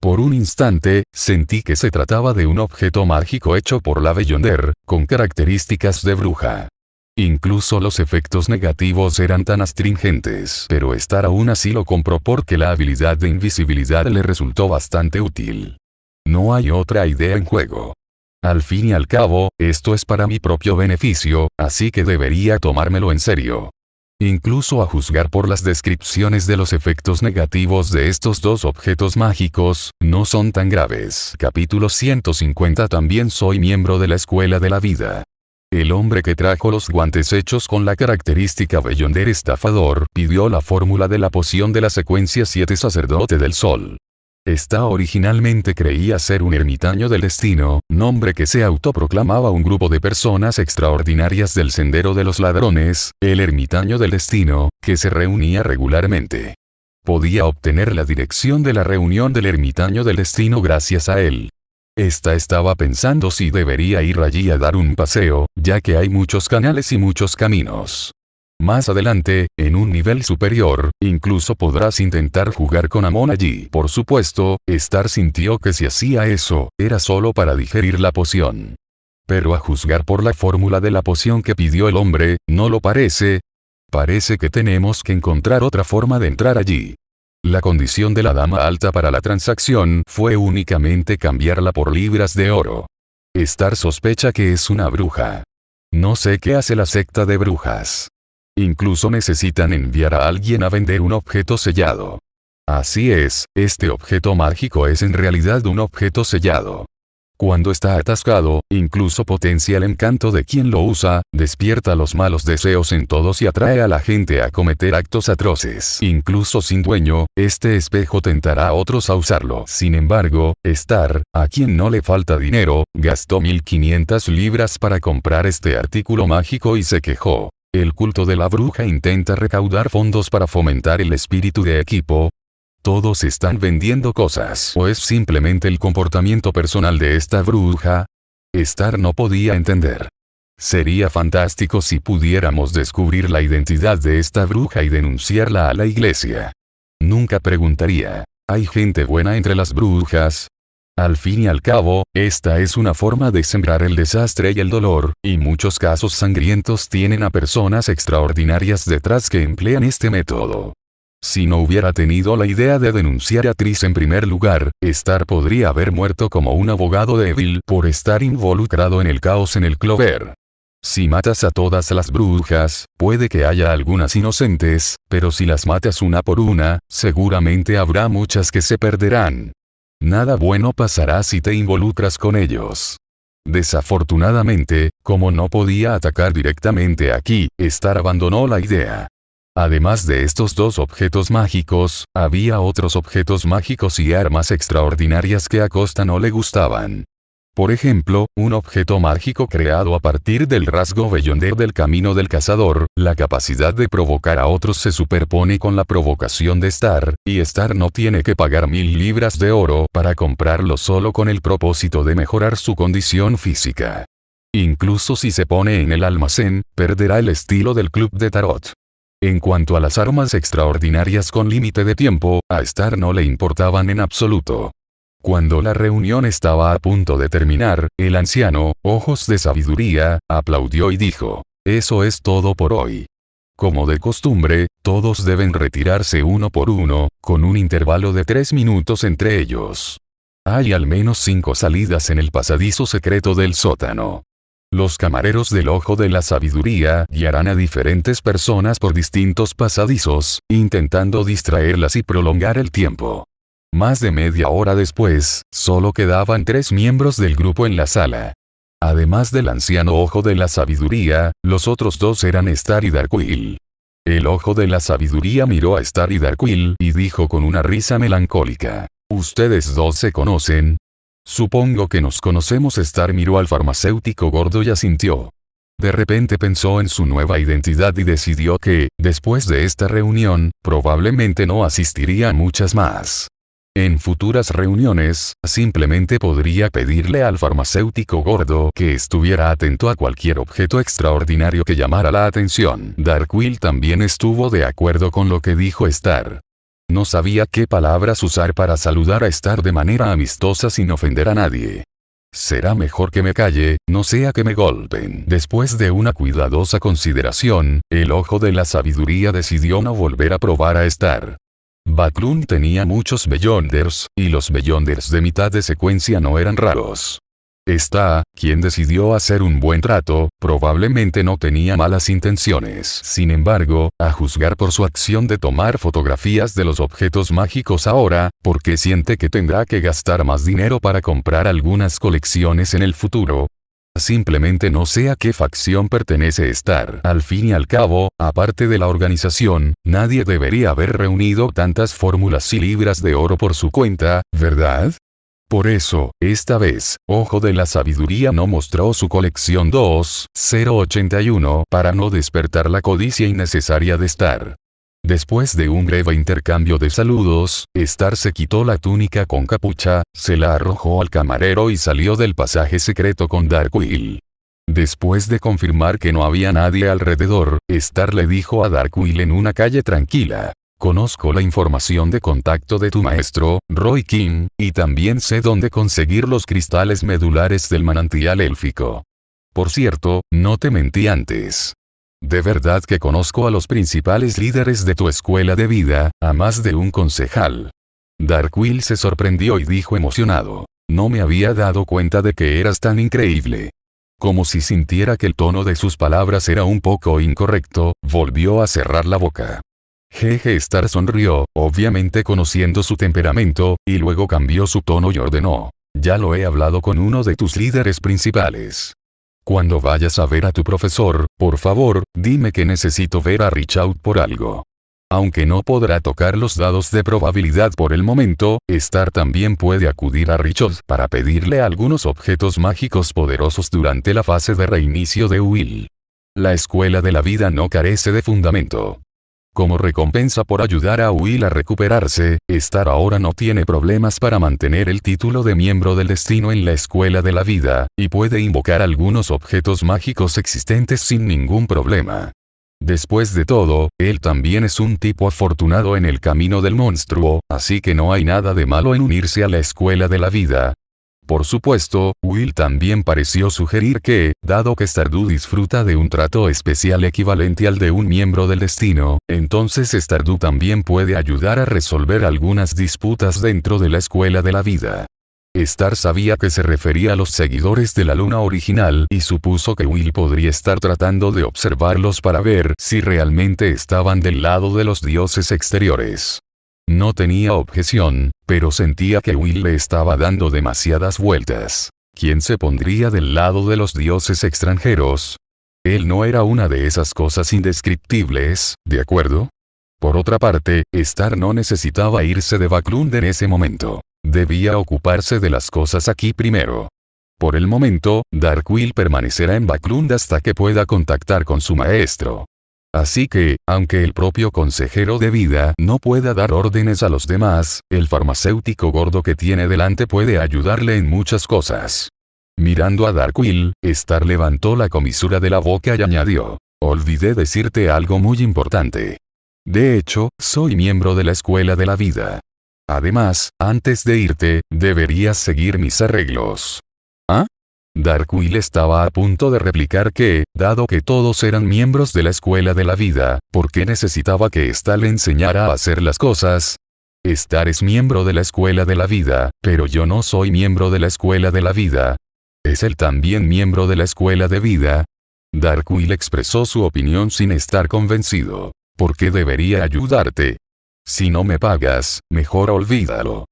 Por un instante, sentí que se trataba de un objeto mágico hecho por la Beyonder, con características de bruja. Incluso los efectos negativos eran tan astringentes, pero Star aún así lo compró porque la habilidad de invisibilidad le resultó bastante útil. No hay otra idea en juego. Al fin y al cabo, esto es para mi propio beneficio, así que debería tomármelo en serio. Incluso a juzgar por las descripciones de los efectos negativos de estos 2 objetos mágicos, no son tan graves. Capítulo 150. También soy miembro de la Escuela de la Vida. El hombre que trajo los guantes hechos con la característica Beyonder estafador pidió la fórmula de la poción de la secuencia 7 Sacerdote del Sol. Esta originalmente creía ser un ermitaño del destino, nombre que se autoproclamaba un grupo de personas extraordinarias del Sendero de los Ladrones, el ermitaño del destino, que se reunía regularmente. Podía obtener la dirección de la reunión del ermitaño del destino gracias a él. Esta estaba pensando si debería ir allí a dar un paseo, ya que hay muchos canales y muchos caminos. Más adelante, en un nivel superior, incluso podrás intentar jugar con Amon allí. Por supuesto, Star sintió que si hacía eso, era solo para digerir la poción. Pero a juzgar por la fórmula de la poción que pidió el hombre, ¿no lo parece? Parece que tenemos que encontrar otra forma de entrar allí. La condición de la Dama Alta para la transacción fue únicamente cambiarla por libras de oro. Star sospecha que es una bruja. No sé qué hace la secta de brujas. Incluso necesitan enviar a alguien a vender un objeto sellado. Así es, este objeto mágico es en realidad un objeto sellado. Cuando está atascado, incluso potencia el encanto de quien lo usa, despierta los malos deseos en todos y atrae a la gente a cometer actos atroces. Incluso sin dueño, este espejo tentará a otros a usarlo. Sin embargo, Star, a quien no le falta dinero, gastó 1500 libras para comprar este artículo mágico y se quejó. El culto de la bruja intenta recaudar fondos para fomentar el espíritu de equipo. ¿Todos están vendiendo cosas o es simplemente el comportamiento personal de esta bruja? Star no podía entender. Sería fantástico si pudiéramos descubrir la identidad de esta bruja y denunciarla a la iglesia. Nunca preguntaría, ¿hay gente buena entre las brujas? Al fin y al cabo, esta es una forma de sembrar el desastre y el dolor, y muchos casos sangrientos tienen a personas extraordinarias detrás que emplean este método. Si no hubiera tenido la idea de denunciar a Tris en primer lugar, Star podría haber muerto como un abogado débil por estar involucrado en el caos en el Clover. Si matas a todas las brujas, puede que haya algunas inocentes, pero si las matas una por una, seguramente habrá muchas que se perderán. Nada bueno pasará si te involucras con ellos. Desafortunadamente, como no podía atacar directamente aquí, Star abandonó la idea. Además de estos dos objetos mágicos, había otros objetos mágicos y armas extraordinarias que a Costa no le gustaban. Por ejemplo, un objeto mágico creado a partir del rasgo Beyonder del camino del cazador, la capacidad de provocar a otros se superpone con la provocación de Star, y Star no tiene que pagar 1000 libras de oro para comprarlo solo con el propósito de mejorar su condición física. Incluso si se pone en el almacén, perderá el estilo del club de tarot. En cuanto a las armas extraordinarias con límite de tiempo, a Star no le importaban en absoluto. Cuando la reunión estaba a punto de terminar, el anciano, ojos de sabiduría, aplaudió y dijo, «Eso es todo por hoy». Como de costumbre, todos deben retirarse uno por uno, con un intervalo de 3 minutos entre ellos. Hay al menos 5 salidas en el pasadizo secreto del sótano. Los camareros del ojo de la sabiduría guiarán a diferentes personas por distintos pasadizos, intentando distraerlas y prolongar el tiempo. Más de media hora después, solo quedaban 3 miembros del grupo en la sala. Además del anciano ojo de la sabiduría, los otros 2 eran Star y Darkwill. El ojo de la sabiduría miró a Star y Darkwill y dijo con una risa melancólica, «¿Ustedes 2 se conocen?» «Supongo que nos conocemos». Star miró al farmacéutico gordo y asintió. De repente pensó en su nueva identidad y decidió que, después de esta reunión, probablemente no asistiría a muchas más. En futuras reuniones, simplemente podría pedirle al farmacéutico gordo que estuviera atento a cualquier objeto extraordinario que llamara la atención. Darkwill también estuvo de acuerdo con lo que dijo Star. No sabía qué palabras usar para saludar a Star de manera amistosa sin ofender a nadie. Será mejor que me calle, no sea que me golpeen. Después de una cuidadosa consideración, el ojo de la sabiduría decidió no volver a probar a Star. Backlund tenía muchos Beyonders, y los Beyonders de mitad de secuencia no eran raros. Esta, quien decidió hacer un buen trato, probablemente no tenía malas intenciones. Sin embargo, a juzgar por su acción de tomar fotografías de los objetos mágicos ahora, porque siente que tendrá que gastar más dinero para comprar algunas colecciones en el futuro. Simplemente no sé a qué facción pertenece Star. Al fin y al cabo, aparte de la organización, nadie debería haber reunido tantas fórmulas y libras de oro por su cuenta, ¿verdad? Por eso, esta vez, Ojo de la Sabiduría no mostró su colección 2081 para no despertar la codicia innecesaria de Star. Después de un breve intercambio de saludos, Star se quitó la túnica con capucha, se la arrojó al camarero y salió del pasaje secreto con Darkwill. Después de confirmar que no había nadie alrededor, Star le dijo a Darkwill en una calle tranquila, «Conozco la información de contacto de tu maestro, Roy King, y también sé dónde conseguir los cristales medulares del manantial élfico. Por cierto, no te mentí antes. De verdad que conozco a los principales líderes de tu escuela de vida, a más de un concejal». Darkwill se sorprendió y dijo emocionado, «No me había dado cuenta de que eras tan increíble». Como si sintiera que el tono de sus palabras era un poco incorrecto, volvió a cerrar la boca. Jeje. Star sonrió, obviamente conociendo su temperamento, y luego cambió su tono y ordenó, «Ya lo he hablado con uno de tus líderes principales. Cuando vayas a ver a tu profesor, por favor, dime que necesito ver a Richard por algo». Aunque no podrá tocar los dados de probabilidad por el momento, Star también puede acudir a Richard para pedirle algunos objetos mágicos poderosos durante la fase de reinicio de Will. La escuela de la vida no carece de fundamento. Como recompensa por ayudar a Will a recuperarse, Star ahora no tiene problemas para mantener el título de miembro del destino en la escuela de la vida, y puede invocar algunos objetos mágicos existentes sin ningún problema. Después de todo, él también es un tipo afortunado en el camino del monstruo, así que no hay nada de malo en unirse a la escuela de la vida. Por supuesto, Will también pareció sugerir que, dado que Stardew disfruta de un trato especial equivalente al de un miembro del destino, entonces Stardew también puede ayudar a resolver algunas disputas dentro de la escuela de la vida. Star sabía que se refería a los seguidores de la luna original y supuso que Will podría estar tratando de observarlos para ver si realmente estaban del lado de los dioses exteriores. No tenía objeción, pero sentía que Will le estaba dando demasiadas vueltas. ¿Quién se pondría del lado de los dioses extranjeros? Él no era una de esas cosas indescriptibles, ¿de acuerdo? Por otra parte, Star no necesitaba irse de Backlund en ese momento. Debía ocuparse de las cosas aquí primero. Por el momento, Darkwill permanecerá en Backlund hasta que pueda contactar con su maestro. Así que, aunque el propio consejero de vida no pueda dar órdenes a los demás, el farmacéutico gordo que tiene delante puede ayudarle en muchas cosas. Mirando a Darkwill, Star levantó la comisura de la boca y añadió: olvidé decirte algo muy importante. De hecho, soy miembro de la escuela de la vida. Además, antes de irte, deberías seguir mis arreglos. ¿Ah? Darkwill estaba a punto de replicar que, dado que todos eran miembros de la escuela de la vida, ¿por qué necesitaba que Star le enseñara a hacer las cosas? Star es miembro de la escuela de la vida, pero yo no soy miembro de la escuela de la vida. ¿Es él también miembro de la escuela de vida? Darkwill expresó su opinión sin estar convencido. ¿Por qué debería ayudarte? Si no me pagas, mejor olvídalo.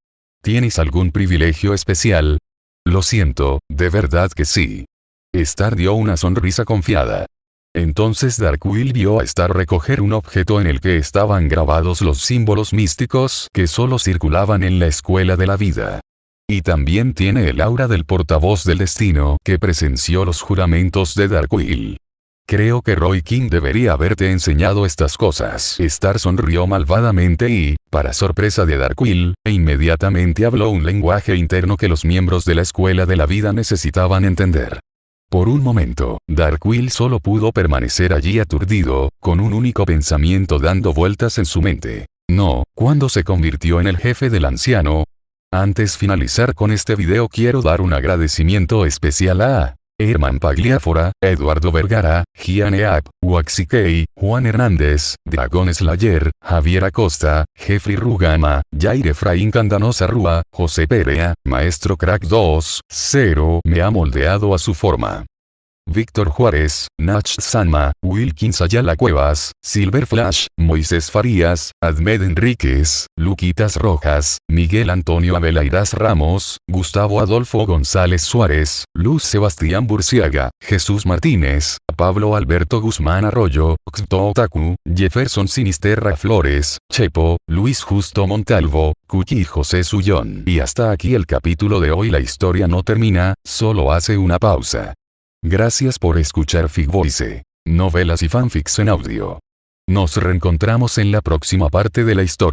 ¿Tienes algún privilegio especial? Lo siento, de verdad que sí. Star dio una sonrisa confiada. Entonces Darkwill vio a Star recoger un objeto en el que estaban grabados los símbolos místicos que solo circulaban en la escuela de la vida. Y también tiene el aura del portavoz del destino que presenció los juramentos de Darkwill. Creo que Roy King debería haberte enseñado estas cosas. Star sonrió malvadamente y, para sorpresa de Darkwill, inmediatamente habló un lenguaje interno que los miembros de la escuela de la vida necesitaban entender. Por un momento, Darkwill solo pudo permanecer allí aturdido, con un único pensamiento dando vueltas en su mente. No, ¿cuándo se convirtió en el jefe del anciano? Antes de finalizar con este video quiero dar un agradecimiento especial a Herman Pagliafora, Eduardo Vergara, Gian Eap, Waxikei, Juan Hernández, Dragon Slayer, Javier Acosta, Jeffrey Rugama, Jair Efraín Candanosa Rúa, José Perea, Maestro Crack 2.0 me ha moldeado a su forma. Víctor Juárez, Nach Sanma, Wilkins Ayala Cuevas, Silver Flash, Moisés Farías, Ahmed Enríquez, Luquitas Rojas, Miguel Antonio Abelairas Ramos, Gustavo Adolfo González Suárez, Luz Sebastián Burciaga, Jesús Martínez, Pablo Alberto Guzmán Arroyo, Xto Otaku, Jefferson Sinisterra Flores, Chepo, Luis Justo Montalvo, Cuchi y José Sullón. Y hasta aquí el capítulo de hoy. La historia no termina, solo hace una pausa. Gracias por escuchar Figvoice, novelas y fanfics en audio. Nos reencontramos en la próxima parte de la historia.